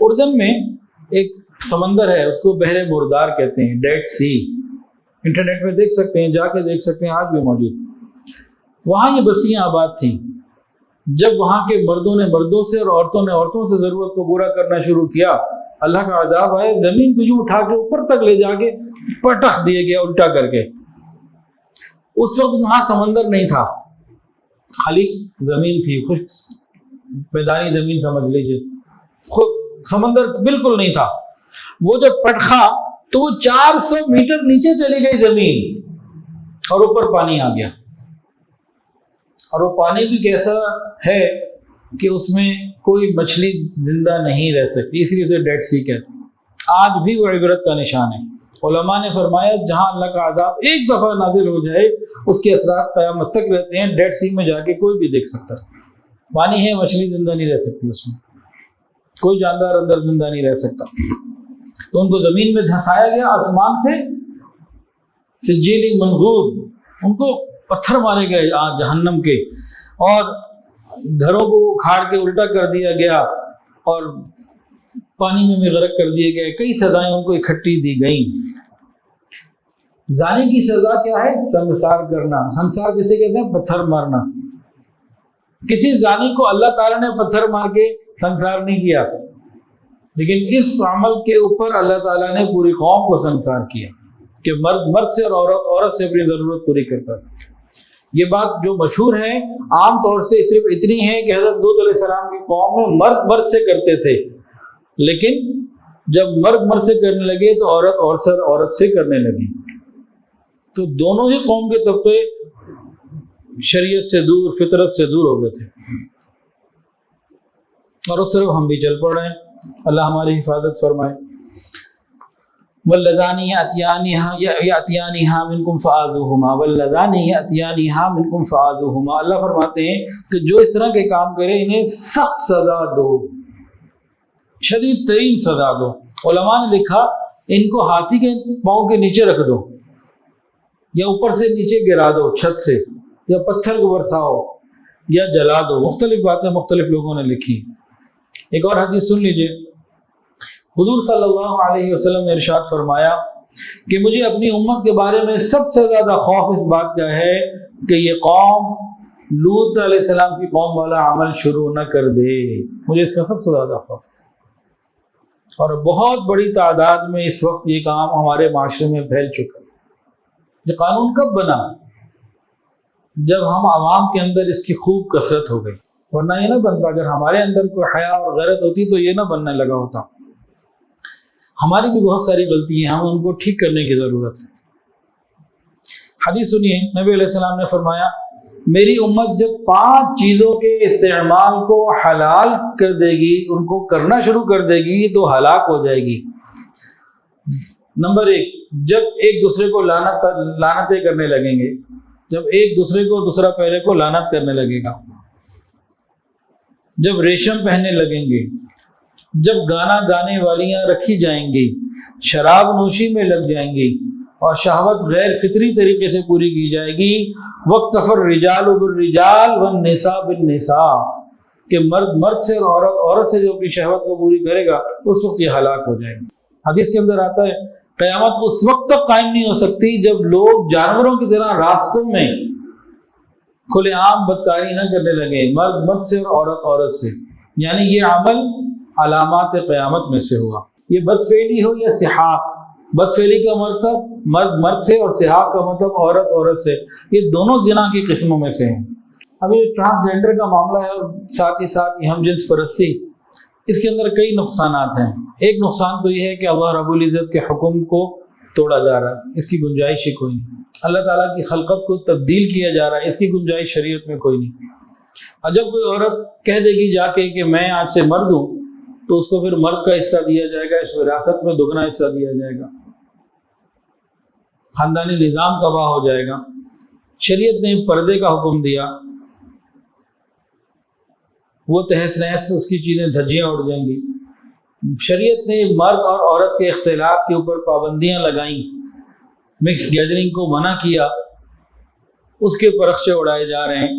اردن میں ایک سمندر ہے، اس کو بحر مردار کہتے ہیں، ڈیڈ سی۔ انٹرنیٹ میں دیکھ سکتے ہیں، جا کے دیکھ سکتے ہیں، آج بھی موجود۔ وہاں یہ بستیاں آباد تھیں۔ جب وہاں کے مردوں نے مردوں سے اور عورتوں نے عورتوں سے ضرورت کو پورا کرنا شروع کیا، اللہ کا عذاب آئے، زمین کو یوں اٹھا کے اوپر تک لے جا کے پٹخ دیے گیا الٹا کر کے۔ اس وقت وہاں سمندر نہیں تھا، خالی زمین تھی، خشک میدانی زمین سمجھ لیجیے، سمندر بالکل نہیں تھا۔ وہ جب پٹخا تو وہ 400 میٹر نیچے چلی گئی زمین، اور اوپر پانی آ گیا۔ اور وہ پانی بھی کیسا ہے کہ اس میں کوئی مچھلی زندہ نہیں رہ سکتی، اس لیے اسے ڈیڈ سی کہتے ہیں۔ آج بھی وہ عبرت کا نشان ہے۔ علماء نے فرمایا جہاں اللہ کا عذاب ایک دفعہ نازل ہو جائے اس کے اثرات قیامت تک رہتے ہیں۔ ڈیڈ سی میں جا کے کوئی بھی دیکھ سکتا ہے، پانی ہے، مچھلی زندہ نہیں رہ سکتی، اس میں کوئی جاندار اندر زندہ نہیں رہ سکتا۔ تو ان کو زمین میں دھنسایا گیا آسمان سے، سجیل منضود، ان کو پتھر مارے گئے جہنم کے، اور گھروں کو اکھاڑ کے الٹا کر دیا گیا، اور پانی میں بھی غرق کر دیے گئے۔ کئی سزائیں ان کو اکٹھی دی گئیں۔ زانی کی سزا کیا ہے؟ سنسار کرنا۔ سنسار کسے کہتے ہیں؟ پتھر مارنا۔ کسی زانی کو اللہ تعالیٰ نے پتھر مار کے سنسار نہیں کیا، لیکن اس عمل کے اوپر اللہ تعالیٰ نے پوری قوم کو سنسار کیا کہ مرد سے اور عورت سے اپنی ضرورت پوری کرتا تھا۔ یہ بات جو مشہور ہے عام طور سے صرف اتنی ہے کہ حضرت لوط علیہ السلام کی قوم میں مرد سے کرتے تھے، لیکن جب مرد سے کرنے لگے تو عورت سے کرنے لگی۔ تو دونوں ہی قوم کے طبقے شریعت سے دور، فطرت سے دور ہو گئے تھے، اور اس طرف ہم بھی چل پڑ رہے ہیں۔ اللہ ہماری حفاظت فرمائے۔ واللذان یأتیانہا منکم فآذوہما، واللذان یأتیانہا منکم فآذوہما۔ اللہ فرماتے ہیں کہ جو اس طرح کے کام کرے انہیں سخت سزا دو، شدید ترین سزا دو۔ علماء نے لکھا ان کو ہاتھی کے پاؤں کے نیچے رکھ دو، یا اوپر سے نیچے گرا دو چھت سے، یا پتھر کو برساؤ، یا جلا دو۔ مختلف باتیں مختلف لوگوں نے لکھی۔ ایک اور حدیث سن لیجئے۔ حضور صلی اللہ علیہ وسلم نے ارشاد فرمایا کہ مجھے اپنی امت کے بارے میں سب سے زیادہ خوف اس بات کا ہے کہ یہ قوم لوط علیہ السلام کی قوم والا عمل شروع نہ کر دے۔ مجھے اس کا سب سے زیادہ خوف ہے، اور بہت بڑی تعداد میں اس وقت یہ کام ہمارے معاشرے میں پھیل چکا ہے۔ یہ قانون کب بنا؟ جب ہم عوام کے اندر اس کی خوب کثرت ہو گئی، ورنہ یہ نہ بنتا۔ اگر ہمارے اندر کوئی حیا اور غیرت ہوتی تو یہ نہ بننے لگا ہوتا۔ ہماری بھی بہت ساری غلطی ہیں، ہم ان کو ٹھیک کرنے کی ضرورت ہے۔ حدیث سنیے، نبی علیہ السلام نے فرمایا میری امت جب 5 چیزوں کے استعمال کو حلال کر دے گی، ان کو کرنا شروع کر دے گی تو ہلاک ہو جائے گی۔ نمبر 1، جب ایک دوسرے کو لعنتیں کرنے لگیں گے، جب ایک دوسرے کو دوسرا پہلے کو لعنت کرنے لگے گا، جب ریشم پہننے لگیں گے، جب گانا گانے والیاں رکھی جائیں گی، شراب نوشی میں لگ جائیں گی اور شہوت غیر فطری طریقے سے پوری کی جائے گی، وَاقْتَفَى الرِّجَالُ بِالرِّجَالِ وَالنِّسَاءُ بِالنِّسَاءِ، کہ مرد مرد سے اور عورت سے جو اپنی شہوت کو پوری کرے گا اس وقت یہ ہلاک ہو جائے گا۔ حدیث کے اندر آتا ہے قیامت اس وقت تک قائم نہیں ہو سکتی جب لوگ جانوروں کی طرح راستوں میں کھلے عام بدکاری نہ کرنے لگے، مرد مرد سے اور عورت عورت سے، یعنی یہ عمل علامات قیامت میں سے ہوا۔ یہ بدفعلی ہو یا صحاق، بدفعلی کا مطلب مرد مرد سے اور صحاق کا مطلب عورت عورت سے، یہ دونوں زنا کی قسموں میں سے ہیں۔ اب یہ ٹرانسجینڈر کا معاملہ ہے اور ساتھ ہی ساتھ یہ ہم جنس پرستی، اس کے اندر کئی نقصانات ہیں۔ ایک نقصان تو یہ ہے کہ اللہ رب العزت کے حکم کو توڑا جا رہا ہے، اس کی گنجائش ہی کوئی نہیں۔ اللہ تعالیٰ کی خلقت کو تبدیل کیا جا رہا ہے، اس کی گنجائش شریعت میں کوئی نہیں۔ اور جب کوئی عورت کہہ دے گی جا کے کہ میں آج سے مرد ہوں، تو اس کو پھر مرد کا حصہ دیا جائے گا، اس وراثت میں دگنا حصہ دیا جائے گا، خاندانی نظام تباہ ہو جائے گا۔ شریعت نے پردے کا حکم دیا، وہ تہس نہس اس کی چیزیں دھجیاں اڑ جائیں گی۔ شریعت نے مرد اور عورت کے اختلاف کے اوپر پابندیاں لگائیں، مکس گیدرنگ کو منع کیا، اس کے پرخچے اڑائے جا رہے ہیں۔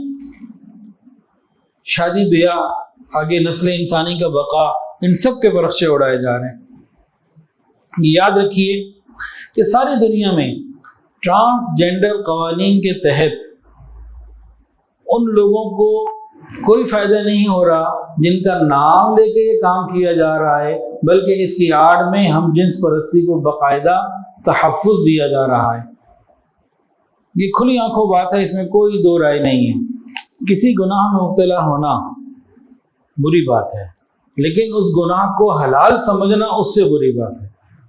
شادی بیاہ، آگے نسل انسانی کا بقا، ان سب کے پرخچے اڑائے جا رہے ہیں۔ یاد رکھیے کہ ساری دنیا میں ٹرانسجینڈر قوانین کے تحت ان لوگوں کو کوئی فائدہ نہیں ہو رہا جن کا نام لے کے یہ کام کیا جا رہا ہے، بلکہ اس کی آڑ میں ہم جنس پرستی کو باقاعدہ تحفظ دیا جا رہا ہے۔ یہ کھلی آنکھوں بات ہے، اس میں کوئی دو رائے نہیں ہے۔ کسی گناہ میں مبتلا ہونا بری بات ہے، لیکن اس گناہ کو حلال سمجھنا اس سے بری بات ہے۔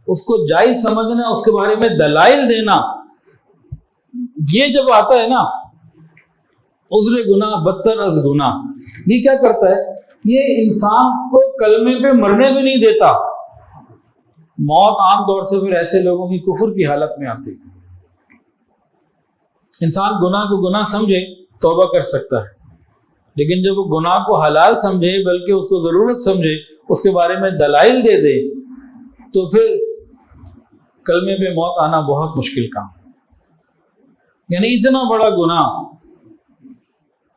اس کو جائز سمجھنا، اس کے بارے میں دلائل دینا، یہ جب آتا ہے نا عذر گناہ بدتر از گناہ، یہ کیا کرتا ہے؟ یہ انسان کو کلمے پہ مرنے بھی نہیں دیتا۔ موت عام طور سے پھر ایسے لوگوں کی کفر کی حالت میں آتی ہے۔ انسان گناہ کو گناہ سمجھے توبہ کر سکتا ہے، لیکن جب وہ گناہ کو حلال سمجھے، بلکہ اس کو ضرورت سمجھے، اس کے بارے میں دلائل دے دے، تو پھر کلمے پہ موت آنا بہت مشکل کام۔ یعنی اتنا بڑا گناہ،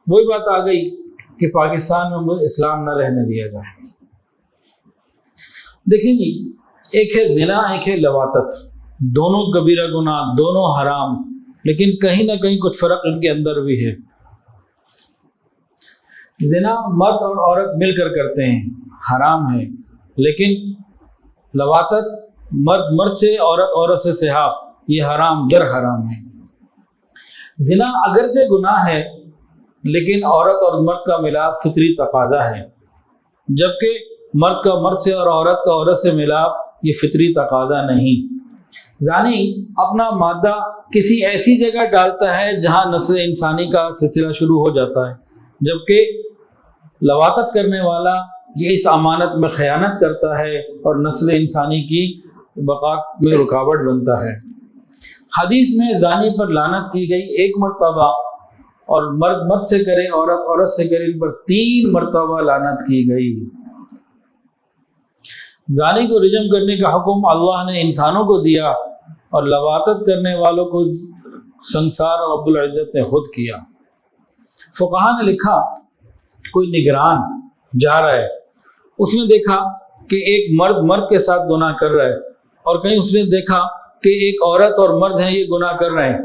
وہی بات آ گئی کہ پاکستان میں اسلام نہ رہنے دیا جائے۔ دیکھیں جی، ایک ہے زنا، ایک ہے لواطت، دونوں کبیرہ گناہ، دونوں حرام، لیکن کہیں نہ کہیں کچھ فرق ان کے اندر بھی ہے۔ زنا مرد اور عورت مل کر کرتے ہیں، حرام ہے، لیکن لواطت مرد مرد سے، عورت عورت سے صحاب، یہ حرام در حرام ہے۔ زنا اگرچہ گناہ ہے، لیکن عورت اور مرد کا ملاپ فطری تقاضا ہے، جبکہ مرد کا مرد سے اور عورت کا عورت سے ملاپ یہ فطری تقاضا نہیں۔ زانی اپنا مادہ کسی ایسی جگہ ڈالتا ہے جہاں نسل انسانی کا سلسلہ شروع ہو جاتا ہے، جبکہ لواطت کرنے والا یہ اس امانت میں خیانت کرتا ہے اور نسل انسانی کی بقا میں رکاوٹ بنتا ہے۔ حدیث میں زانی پر لعنت کی گئی 1 مرتبہ، اور مرد مرد سے کرے، عورت عورت سے کرے، ان پر 3 مرتبہ لعنت کی گئی۔ زانی کو رجم کرنے کا حکم اللہ نے انسانوں کو دیا، اور لواطت کرنے والوں کو سنسار اور رب العزت نے خود کیا۔ فقہا نے لکھا، کوئی نگران جا رہا ہے، اس نے دیکھا کہ ایک مرد مرد کے ساتھ گناہ کر رہا ہے، اور کہیں اس نے دیکھا کہ ایک عورت اور مرد ہیں، یہ گناہ کر رہے ہیں،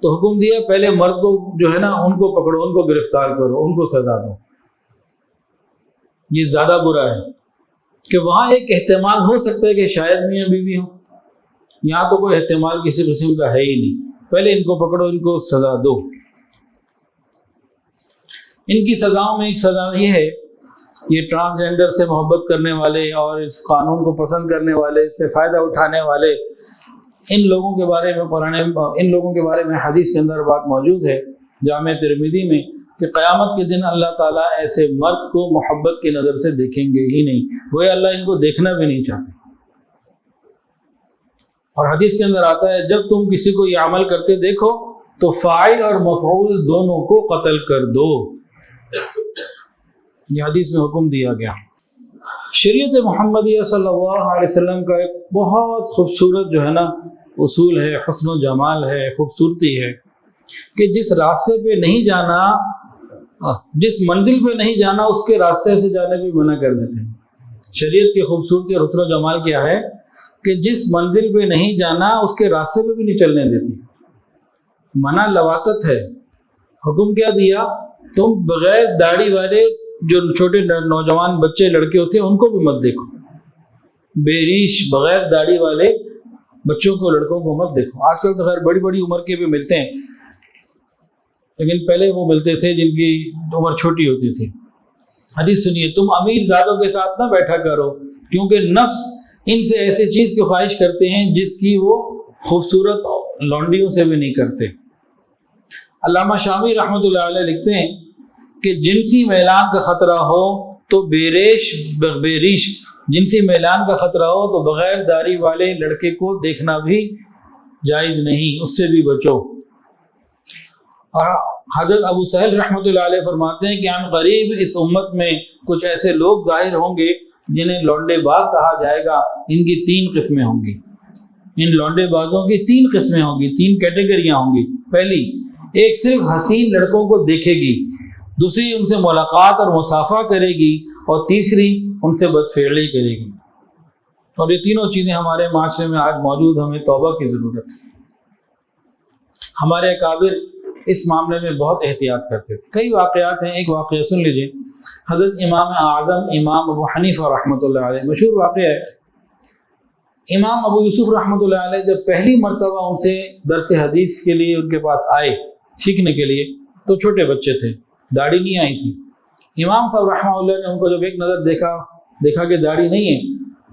تو حکم دیا پہلے مرد کو جو ہے نا ان کو پکڑو، ان کو گرفتار کرو، ان کو سزا دو۔ یہ زیادہ برا ہے کہ وہاں ایک احتمال ہو سکتا ہے کہ شاید میاں بیوی ہوں، یہاں تو کوئی احتمال کسی قسم کا ہے ہی نہیں، پہلے ان کو پکڑو، ان کو سزا دو۔ ان کی سزاؤں میں ایک سزا یہ ہے، یہ ٹرانسجینڈر سے محبت کرنے والے اور اس قانون کو پسند کرنے والے، اس سے فائدہ اٹھانے والے، ان لوگوں کے بارے میں حدیث کے اندر بات موجود ہے جامع ترمذی میں کہ قیامت کے دن اللہ تعالیٰ ایسے مرد کو محبت کی نظر سے دیکھیں گے ہی نہیں، گویا اللہ ان کو دیکھنا بھی نہیں چاہتے۔ اور حدیث کے اندر آتا ہے جب تم کسی کو یہ عمل کرتے دیکھو تو فاعل اور مفعول دونوں کو قتل کر دو، یہ حدیث میں حکم دیا گیا۔ شریعت محمدیہ صلی اللہ علیہ وسلم کا ایک بہت خوبصورت جو ہے نا اصول ہے، حسن و جمال ہے، خوبصورتی ہے کہ جس راستے پہ نہیں جانا، جس منزل پہ نہیں جانا اس کے راستے سے جانے بھی منع کر دیتے ہیں۔ شریعت کی خوبصورتی اور حسن و جمال کیا ہے کہ جس منزل پہ نہیں جانا اس کے راستے پہ بھی نہیں چلنے دیتی۔ منع لواطت ہے، حکم کیا دیا، تم بغیر داڑھی والے جو چھوٹے نوجوان بچے لڑکے ہوتے ہیں ان کو بھی مت دیکھو، بے ریش بغیر داڑھی والے بچوں کو لڑکوں کو مت دیکھو۔ آج کل تو خیر بڑی بڑی عمر کے بھی ملتے ہیں، لیکن پہلے وہ ملتے تھے جن کی عمر چھوٹی ہوتی تھی۔ حدیث سنیے، تم امیر زادوں کے ساتھ نہ بیٹھا کرو کیونکہ نفس ان سے ایسی چیز کی خواہش کرتے ہیں جس کی وہ خوبصورت لونڈیوں سے بھی نہیں کرتے۔ علامہ شامی رحمۃ اللہ علیہ لکھتے ہیں کہ جنسی میلان کا خطرہ ہو تو بے ریش جنسی میلان کا خطرہ ہو تو بغیر داڑھی والے لڑکے کو دیکھنا بھی جائز نہیں، اس سے بھی بچو۔ اور حضرت ابو سہل رحمۃ اللہ علیہ فرماتے ہیں کہ عن قریب اس امت میں کچھ ایسے لوگ ظاہر ہوں گے جنہیں لونڈے باز کہا جائے گا۔ ان کی 3 قسمیں ہوں گی، ان لونڈے بازوں کی 3 قسمیں ہوں گی، 3 کیٹیگریاں ہوں گی۔ پہلی، ایک صرف حسین لڑکوں کو دیکھے گی، دوسری ان سے ملاقات اور مصافحہ کرے گی، اور تیسری ان سے بدفعلی کرے گی۔ اور یہ تینوں چیزیں ہمارے معاشرے میں آج موجود، ہمیں توبہ کی ضرورت ہے۔ ہمارے اکابر اس معاملے میں بہت احتیاط کرتے تھے۔ کئی واقعات ہیں، ایک واقعہ سن لیجئے۔ حضرت امام اعظم امام ابو حنیفہ رحمۃ اللہ علیہ، مشہور واقعہ ہے، امام ابو یوسف رحمۃ اللہ علیہ جب پہلی مرتبہ ان سے درس حدیث کے لیے ان کے پاس آئے سیکھنے کے لیے تو چھوٹے بچے تھے، داڑھی نہیں آئی تھی۔ امام صاحب رحمہ اللہ نے ان کو جب ایک نظر دیکھا کہ داڑھی نہیں ہے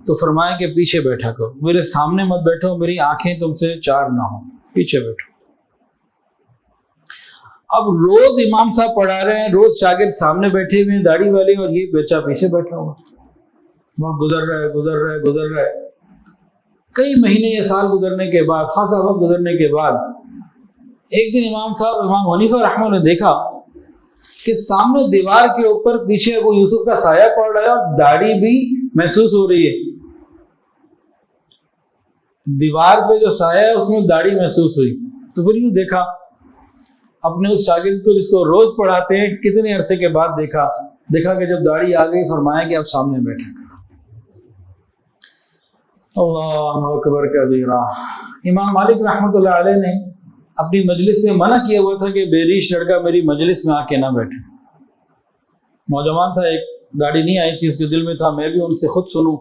تو فرمایا کہ پیچھے بیٹھا کرو، میرے سامنے مت بیٹھو، میری آنکھیں تم سے چار نہ ہوں، پیچھے بیٹھو۔ اب روز امام صاحب پڑھا رہے ہیں، روز شاگرد سامنے بیٹھے ہوئے ہیں داڑھی والے، اور یہ بچہ پیچھے بیٹھا ہوا، وقت گزر رہا ہے۔ کئی مہینے یا سال گزرنے کے بعد، خاصا وقت گزرنے کے بعد، ایک دن امام حنیفہ رحمہ اللہ نے دیکھا کہ سامنے دیوار کے اوپر پیچھے ابو یوسف کا سایہ پڑ رہا ہے اور داڑھی بھی محسوس ہو رہی ہے۔ دیوار پہ جو سایہ ہے اس میں داڑھی محسوس ہوئی، تو پھر یوں دیکھا اپنے اس شاگرد کو جس کو روز پڑھاتے ہیں، کتنے عرصے کے بعد دیکھا کہ جب داڑھی آ گئی فرمایا کہ اب سامنے بیٹھا کرو۔ اللہ اکبر کبیرہ۔ امام مالک رحمۃ اللہ علیہ نے اپنی مجلس میں منع کیا ہوا تھا کہ بے ریش لڑکا میری مجلس میں آ کے نہ بیٹھے۔ نوجوان تھا، ایک داڑھی نہیں آئی تھی، اس کے دل میں تھا میں بھی ان سے خود سنوں۔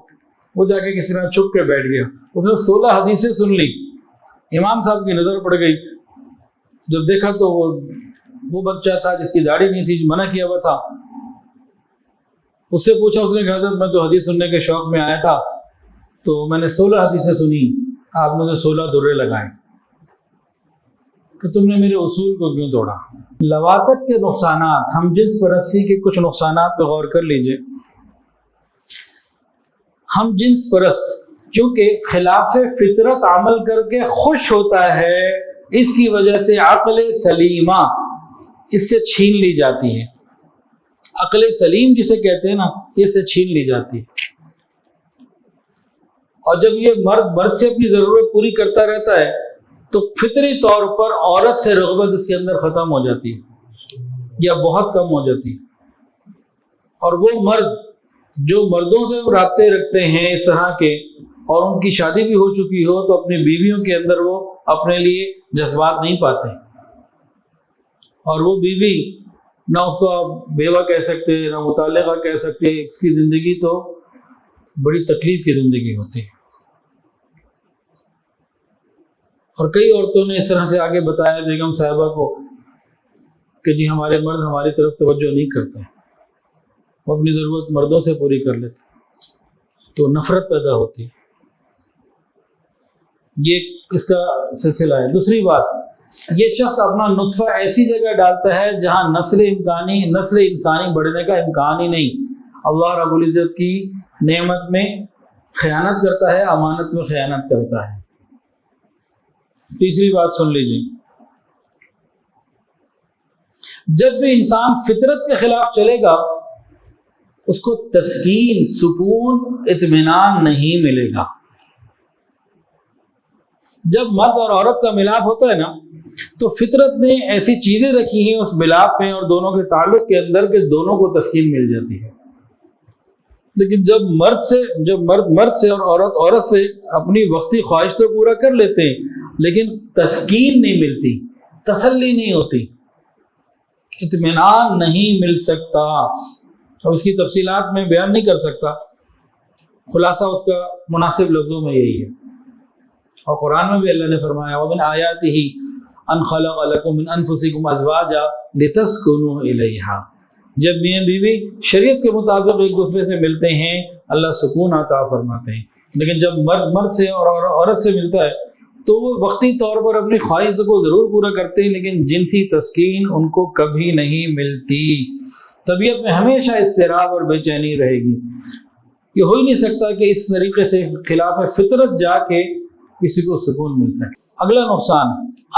وہ جا کے کسی طرح چھپ کے بیٹھ گیا، اس نے 16 حدیثیں سن لی۔ امام صاحب کی نظر پڑ گئی، جب دیکھا تو وہ بچہ تھا جس کی داڑھی نہیں تھی، جو منع کیا ہوا تھا۔ اس سے پوچھا، اس نے کہا حضرت میں تو حدیث سننے کے شوق میں آیا تھا تو میں نے 16 حدیثیں سنی، آپ نے مجھے 16 درے لگائے کہ تم نے میرے اصول کو کیوں توڑا۔ لواطت کے نقصانات، ہم جنس پرستی کے کچھ نقصانات پہ غور کر لیجئے۔ ہم جنس پرست چونکہ خلاف فطرت عمل کر کے خوش ہوتا ہے، اس کی وجہ سے عقل سلیمہ اس سے چھین لی جاتی ہے۔ عقل سلیم جسے کہتے ہیں نا، اس سے چھین لی جاتی ہے۔ اور جب یہ مرد سے اپنی ضرورت پوری کرتا رہتا ہے تو فطری طور پر عورت سے رغبت اس کے اندر ختم ہو جاتی ہے یا بہت کم ہو جاتی ہے۔ اور وہ مرد جو مردوں سے رابطے رکھتے ہیں اس طرح کے، اور ان کی شادی بھی ہو چکی ہو، تو اپنی بیویوں کے اندر وہ اپنے لیے جذبات نہیں پاتے، اور وہ بیوی نہ اس کو آپ بیوہ کہہ سکتے، نہ مطلقہ کہہ سکتے، اس کی زندگی تو بڑی تکلیف کی زندگی ہوتی ہے۔ اور کئی عورتوں نے اس طرح سے آگے بتایا بیگم صاحبہ کو کہ جی ہمارے مرد ہماری طرف توجہ نہیں کرتے، وہ اپنی ضرورت مردوں سے پوری کر لیتے، تو نفرت پیدا ہوتی ہے۔ یہ اس کا سلسلہ ہے۔ دوسری بات، یہ شخص اپنا نطفہ ایسی جگہ ڈالتا ہے جہاں نسل انسانی بڑھنے کا امکان ہی نہیں۔ اللہ رب العزت کی نعمت میں خیانت کرتا ہے، امانت میں خیانت کرتا ہے۔ تیسری بات سن لیجیے، جب بھی انسان فطرت کے خلاف چلے گا اس کو تسکین، سکون، اطمینان نہیں ملے گا۔ جب مرد اور عورت کا ملاپ ہوتا ہے نا تو فطرت نے ایسی چیزیں رکھی ہیں اس ملاپ میں اور دونوں کے تعلق کے اندر کہ دونوں کو تسکین مل جاتی ہے۔ لیکن جب مرد سے اور عورت سے اپنی وقتی خواہش تو پورا کر لیتے ہیں لیکن تسکین نہیں ملتی، تسلی نہیں ہوتی، اطمینان نہیں مل سکتا۔ اب اس کی تفصیلات میں بیان نہیں کر سکتا، خلاصہ اس کا مناسب لفظوں میں یہی ہے۔ اور قرآن میں بھی اللہ نے فرمایا وَمِنْ آيَاتِهِ أَنْ خَلَقَ لَكُم مِّنْ أَنفُسِكُمْ أَزْوَاجًا لِتَسْكُنُوا إِلَيْهَا۔ جب میاں بیوی شریعت کے مطابق ایک دوسرے سے ملتے ہیں اللہ سکون عطا فرماتے ہیں، لیکن جب مرد سے اور عورت سے ملتا ہے تو وہ وقتی طور پر اپنی خواہش کو ضرور پورا کرتے ہیں لیکن جنسی تسکین ان کو کبھی نہیں ملتی۔ طبیعت میں ہمیشہ اضطراب اور بے چینی رہے گی۔ یہ ہو ہی نہیں سکتا کہ اس طریقے سے خلاف فطرت جا کے کسی کو سکون مل سکے۔ اگلا نقصان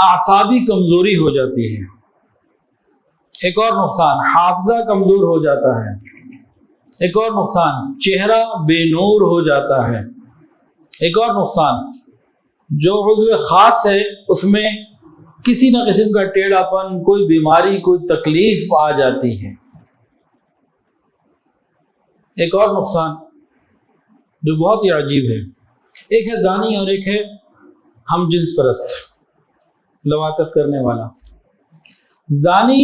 اعصابی کمزوری ہو جاتی ہے۔ ایک اور نقصان حافظہ کمزور ہو جاتا ہے۔ ایک اور نقصان چہرہ بے نور ہو جاتا ہے۔ ایک اور نقصان جو عضو خاص ہے اس میں کسی نہ قسم کا ٹیڑھا پن، کوئی بیماری، کوئی تکلیف آ جاتی ہے۔ ایک اور نقصان جو بہت ہی عجیب ہے، ایک ہے زانی اور ایک ہے ہم جنس پرست، لواطت کرنے والا۔ زانی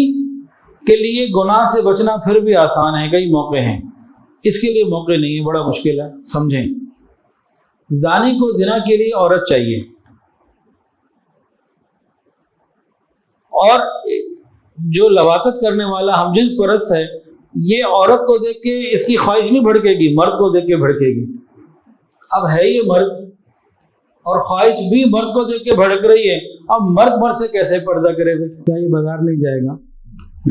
کے لیے گناہ سے بچنا پھر بھی آسان ہے، کئی موقع ہیں، اس کے لیے موقع نہیں ہے، بڑا مشکل ہے۔ سمجھیں، زانی کو زنا کے لیے عورت چاہیے، اور جو لواطت کرنے والا ہم جنس پرست ہے یہ عورت کو دیکھ کے اس کی خواہش نہیں بھڑکے گی، مرد کو دیکھ کے بھڑکے گی۔ اب ہے یہ مرد اور خواہش بھی مرد کو دیکھ کے بھڑک رہی ہے، اب مرد سے کیسے پردہ کرے گا؟ کیا یہ بازار نہیں جائے گا،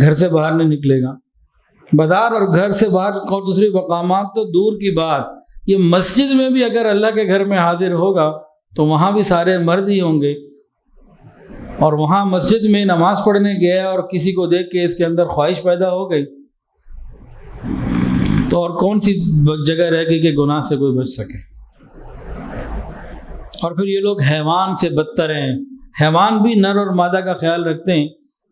گھر سے باہر نہیں نکلے گا؟ بازار اور گھر سے باہر اور دوسری مقامات تو دور کی بات، یہ مسجد میں بھی اگر اللہ کے گھر میں حاضر ہوگا تو وہاں بھی سارے مرد ہی ہوں گے، اور وہاں مسجد میں نماز پڑھنے گیا اور کسی کو دیکھ کے اس کے اندر خواہش پیدا ہو گئی تو اور کون سی جگہ رہ گئی کہ گناہ سے کوئی بچ سکے؟ اور پھر یہ لوگ حیوان سے بدتر ہیں، حیوان بھی نر اور مادہ کا خیال رکھتے ہیں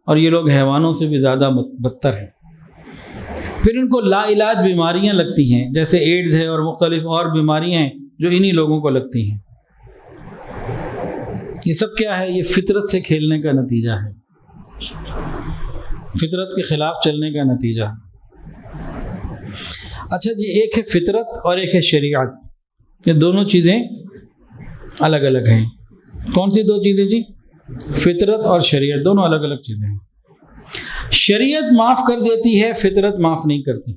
اور یہ لوگ حیوانوں سے بھی زیادہ بدتر ہیں۔ پھر ان کو لا علاج بیماریاں لگتی ہیں، جیسے ایڈز ہے اور مختلف اور بیماریاں ہیں جو انہی لوگوں کو لگتی ہیں۔ یہ سب کیا ہے؟ یہ فطرت سے کھیلنے کا نتیجہ ہے، فطرت کے خلاف چلنے کا نتیجہ ہے۔ اچھا جی، ایک ہے فطرت اور ایک ہے شریعت، یہ دونوں چیزیں الگ الگ ہیں۔ کون سی دو چیزیں جی؟ فطرت اور شریعت، دونوں الگ الگ چیزیں ہیں۔ شریعت معاف کر دیتی ہے، فطرت معاف نہیں کرتی۔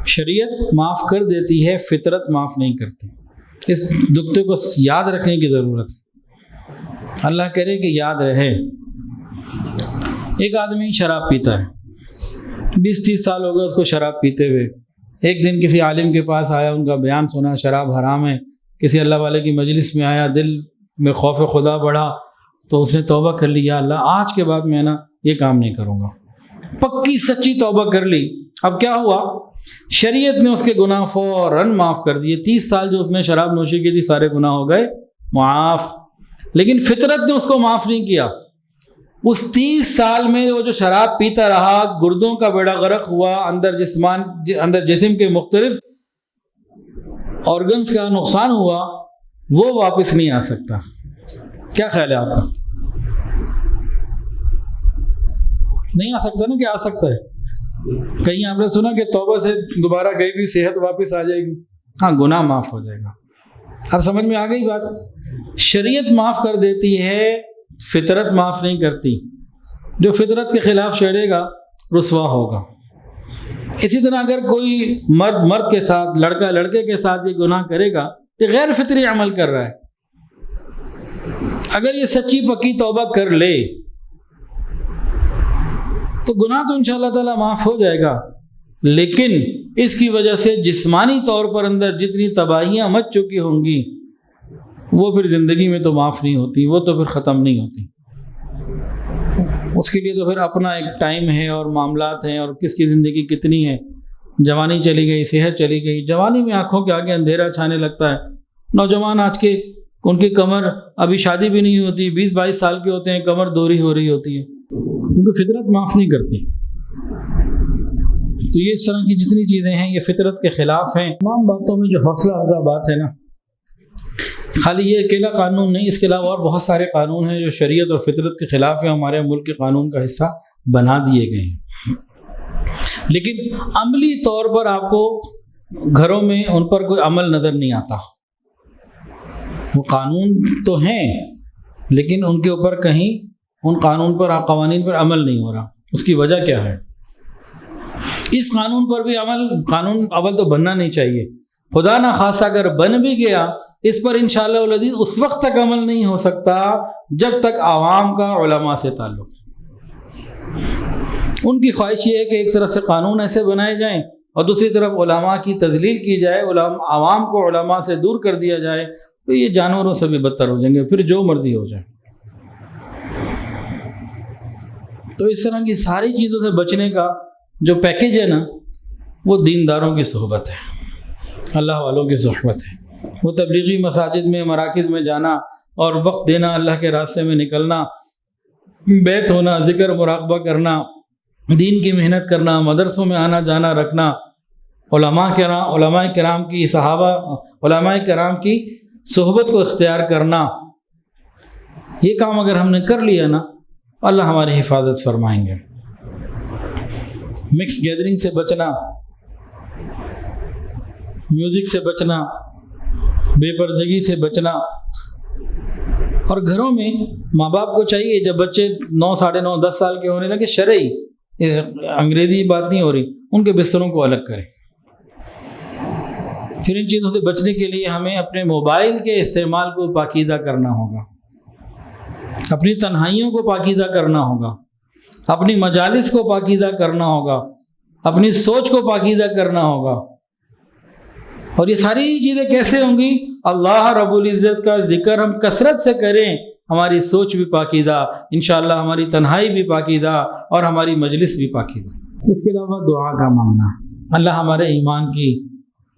شریعت معاف کر دیتی ہے، فطرت معاف نہیں کرتی۔ اس نقطے کو یاد رکھنے کی ضرورت ہے، اللہ کرے کہ یاد رہے۔ ایک آدمی شراب پیتا ہے، 20-30 سال ہو گئے اس کو شراب پیتے ہوئے۔ ایک دن کسی عالم کے پاس آیا، ان کا بیان سنا شراب حرام ہے، کسی اللہ والے کی مجلس میں آیا، دل میں خوف خدا بڑھا تو اس نے توبہ کر لی، یا اللہ آج کے بعد میں یہ کام نہیں کروں گا، پکی سچی توبہ کر لی۔ اب کیا ہوا؟ شریعت نے اس کے گناہ فوراً معاف کر دیے۔ 30 سال جو اس نے شراب نوشی کی تھی سارے گناہ ہو گئے معاف، لیکن فطرت نے اس کو معاف نہیں کیا۔ اس 30 سال میں وہ جو شراب پیتا رہا، گردوں کا بیڑا غرق ہوا، اندر جسم کے مختلف آرگنز کا نقصان ہوا، وہ واپس نہیں آ سکتا۔ کیا خیال ہے آپ کا؟ نہیں آ سکتا نا، کہ آ سکتا ہے؟ کہیں آپ نے سنا کہ توبہ سے دوبارہ گئی بھی صحت واپس آ جائے گی؟ ہاں، گناہ معاف ہو جائے گا۔ اب سمجھ میں آ گئی بات؟ شریعت معاف کر دیتی ہے، فطرت معاف نہیں کرتی۔ جو فطرت کے خلاف چڑھے گا رسوا ہوگا۔ اسی طرح اگر کوئی مرد کے ساتھ، لڑکا لڑکے کے ساتھ یہ گناہ کرے گا، یہ غیر فطری عمل کر رہا ہے۔ اگر یہ سچی پکی توبہ کر لے تو گناہ تو انشاءاللہ تعالیٰ معاف ہو جائے گا، لیکن اس کی وجہ سے جسمانی طور پر اندر جتنی تباہیاں مچ چکی ہوں گی وہ پھر زندگی میں تو معاف نہیں ہوتی، وہ تو پھر ختم نہیں ہوتی۔ اس کے لیے تو پھر اپنا ایک ٹائم ہے اور معاملات ہیں، اور کس کی زندگی کتنی ہے۔ جوانی چلی گئی، صحت چلی گئی، جوانی میں آنکھوں کے آگے اندھیرا چھانے لگتا ہے۔ نوجوان آج کے ان کی کمر ابھی شادی بھی نہیں ہوتی، 20-22 سال کے ہوتے ہیں، کمر دوری ہو رہی ہوتی ہے، کیونکہ فطرت معاف نہیں کرتی۔ تو یہ اس طرح کی جتنی چیزیں ہیں یہ فطرت کے خلاف ہیں۔ تمام باتوں میں جو حوصلہ افزا بات ہے نا، خالی یہ اکیلا قانون نہیں، اس کے علاوہ اور بہت سارے قانون ہیں جو شریعت اور فطرت کے خلاف ہیں، ہمارے ملک کے قانون کا حصہ بنا دیے گئے ہیں، لیکن عملی طور پر آپ کو گھروں میں ان پر کوئی عمل نظر نہیں آتا۔ وہ قانون تو ہیں لیکن ان کے اوپر کہیں ان قوانین پر عمل نہیں ہو رہا۔ اس کی وجہ کیا ہے؟ اس قانون پر بھی قانون اول تو بننا نہیں چاہیے، خدا نہ خواستہ اگر بن بھی گیا اس پر انشاءاللہ العزیز اس وقت تک عمل نہیں ہو سکتا جب تک عوام کا علماء سے تعلق۔ ان کی خواہش یہ ہے کہ ایک طرف سے قانون ایسے بنائے جائیں اور دوسری طرف علماء کی تذلیل کی جائے، عوام کو علماء سے دور کر دیا جائے، تو یہ جانوروں سے بھی بدتر ہو جائیں گے، پھر جو مرضی ہو جائے۔ تو اس طرح کی ساری چیزوں سے بچنے کا جو پیکیج ہے نا، وہ دینداروں کی صحبت ہے، اللہ والوں کی صحبت ہے۔ وہ تبلیغی مساجد میں، مراکز میں جانا اور وقت دینا، اللہ کے راستے میں نکلنا، بیت ہونا، ذکر مراقبہ کرنا، دین کی محنت کرنا، مدرسوں میں آنا جانا رکھنا، علماء کرام کی علماء کرام کی صحبت کو اختیار کرنا، یہ کام اگر ہم نے کر لیا نا، اللہ ہماری حفاظت فرمائیں گے۔ مکس گیدرنگ سے بچنا، میوزک سے بچنا، بے پردگی سے بچنا، اور گھروں میں ماں باپ کو چاہیے جب بچے 9، 9.5، 10 سال کے ہونے لگے، شرعی انگریزی بات نہیں ہو رہی، ان کے بستروں کو الگ کریں۔ پھر ان چیزوں سے بچنے کے لیے ہمیں اپنے موبائل کے استعمال کو پاکیزہ کرنا ہوگا، اپنی تنہائیوں کو پاکیزہ کرنا ہوگا، اپنی مجالس کو پاکیزہ کرنا ہوگا، اپنی سوچ کو پاکیزہ کرنا ہوگا۔ اور یہ ساری چیزیں کیسے ہوں گی؟ اللہ رب العزت کا ذکر ہم کثرت سے کریں، ہماری سوچ بھی پاکیزہ، انشاءاللہ ہماری تنہائی بھی پاکیزہ اور ہماری مجلس بھی پاکیزہ۔ اس کے علاوہ دعا کا مانگنا، اللہ ہمارے ایمان کی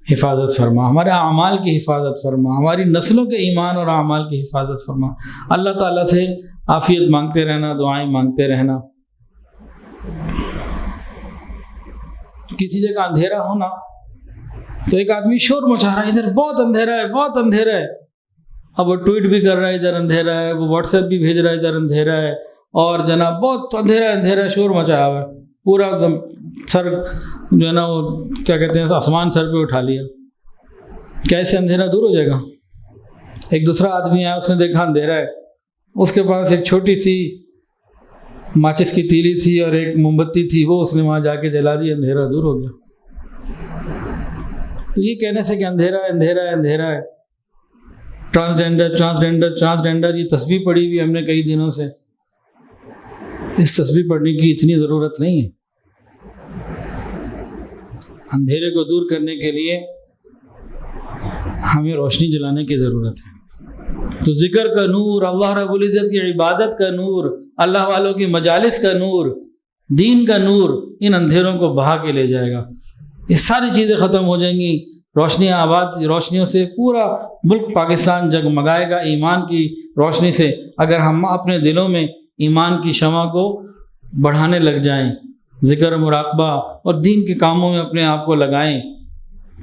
حفاظت فرما، ہمارے اعمال کی حفاظت فرما، ہماری نسلوں کے ایمان اور اعمال کی حفاظت فرما۔ اللہ تعالیٰ سے عافیت مانگتے رہنا، دعائیں مانگتے رہنا۔ کسی جگہ اندھیرا ہونا تو ایک آدمی شور مچا رہا ہے، ادھر بہت اندھیرا ہے، بہت اندھیرا ہے، اب وہ ٹویٹ بھی کر رہا ہے ادھر اندھیرا ہے، وہ واٹس ایپ بھی بھیج رہا ہے ادھر اندھیرا ہے، اور جناب بہت اندھیرا شور مچایا ہوا ہے، پورا سر جو ہے نا وہ کیا کہتے ہیں آسمان سر پہ اٹھا لیا۔ کیسے اندھیرا دور ہو جائے گا؟ ایک دوسرا آدمی آیا، اس نے دیکھا اندھیرا ہے، اس کے پاس ایک چھوٹی سی ماچس کی تیلی تھی اور ایک موم بتی تھی، وہ اس نے وہاں جا کے جلا دی، اندھیرا دور ہو گیا۔ تو یہ کہنے سے کہ اندھیرا ہے، ٹرانسجینڈر، یہ تسبیح پڑھی ہوئی ہم نے کئی دنوں سے، اس تسبیح پڑھنے کی اتنی ضرورت نہیں ہے۔ اندھیرے کو دور کرنے کے لیے ہمیں روشنی جلانے کی ضرورت ہے۔ تو ذکر کا نور، اللہ رب العزت کی عبادت کا نور، اللہ والوں کی مجالس کا نور، دین کا نور ان اندھیروں کو بہا کے لے جائے گا۔ یہ ساری چیزیں ختم ہو جائیں گی، روشنیوں سے پورا ملک پاکستان جگمگائے گا ایمان کی روشنی سے۔ اگر ہم اپنے دلوں میں ایمان کی شمع کو بڑھانے لگ جائیں، ذکر مراقبہ اور دین کے کاموں میں اپنے آپ کو لگائیں،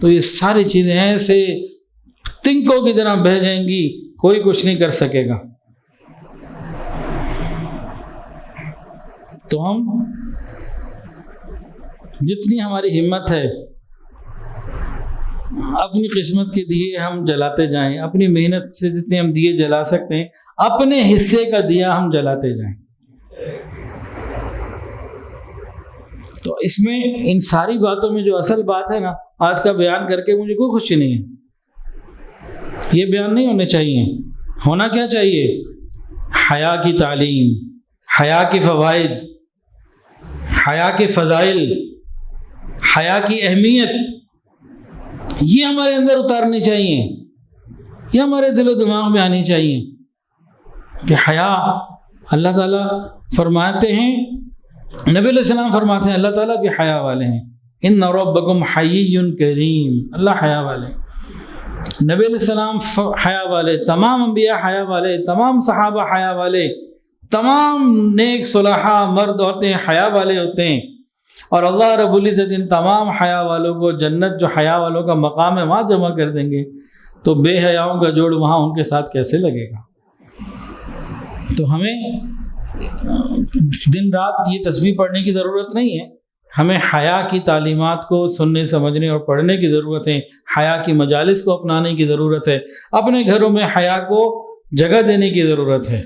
تو یہ ساری چیزیں ایسے تنکوں کی طرح بہہ جائیں گی، کوئی کچھ نہیں کر سکے گا۔ تو ہم جتنی ہماری ہمت ہے اپنی قسمت کے دیے ہم جلاتے جائیں، اپنی محنت سے جتنے ہم دیے جلا سکتے ہیں اپنے حصے کا دیا ہم جلاتے جائیں۔ تو اس میں ان ساری باتوں میں جو اصل بات ہے نا، آج کا بیان کر کے مجھے کوئی خوشی نہیں ہے، یہ بیان نہیں ہونے چاہیے۔ ہونا کیا چاہیے؟ حیا کی تعلیم، حیا کے فوائد، حیا کے فضائل، حیا کی اہمیت، یہ ہمارے اندر اتارنی چاہیے، یہ ہمارے دل و دماغ میں آنی چاہیے کہ حیا اللہ تعالیٰ فرماتے ہیں نبی علیہ السلام فرماتے ہیں اللہ تعالیٰ بھی حیا والے ہیں، ان ربکم حیی کریم، اللہ حیا والے۔ نبی علیہ السلام حیا والے، تمام انبیاء حیا والے، تمام صحابہ حیا والے، تمام نیک صلحاء مرد عورتیں حیا والے ہوتے ہیں، اور اللہ رب العزت ان تمام حیا والوں کو جنت جو حیا والوں کا مقام ہے وہاں جمع کر دیں گے، تو بے حیاؤں کا جوڑ وہاں ان کے ساتھ کیسے لگے گا؟ تو ہمیں دن رات یہ تسبیح پڑھنے کی ضرورت نہیں ہے، ہمیں حیا کی تعلیمات کو سننے سمجھنے اور پڑھنے کی ضرورت ہے، حیا کی مجالس کو اپنانے کی ضرورت ہے، اپنے گھروں میں حیا کو جگہ دینے کی ضرورت ہے،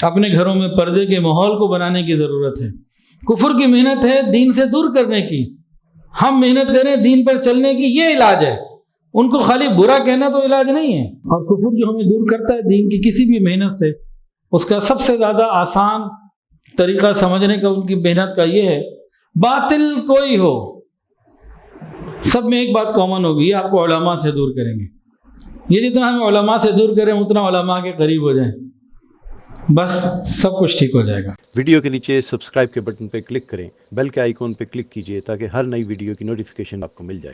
اپنے گھروں میں پردے کے ماحول کو بنانے کی ضرورت ہے۔ کفر کی محنت ہے دین سے دور کرنے کی، ہم محنت کریں دین پر چلنے کی، یہ علاج ہے، ان کو خالی برا کہنا تو علاج نہیں ہے۔ اور کفر جو ہمیں دور کرتا ہے دین کی کسی بھی محنت سے، اس کا سب سے زیادہ آسان طریقہ سمجھنے کا ان کی محنت کا یہ ہے، باطل کوئی ہو سب میں ایک بات کامن ہوگی، یہ آپ کو علماء سے دور کریں گے، یہ جتنا ہمیں علماء سے دور کریں اتنا علماء کے قریب ہو جائیں، بس سب کچھ ٹھیک ہو جائے گا۔ ویڈیو کے نیچے سبسکرائب کے بٹن پہ کلک کریں، بیل کے آئیکن پہ کلک کیجئے تاکہ ہر نئی ویڈیو کی نوٹیفیکیشن آپ کو مل جائے۔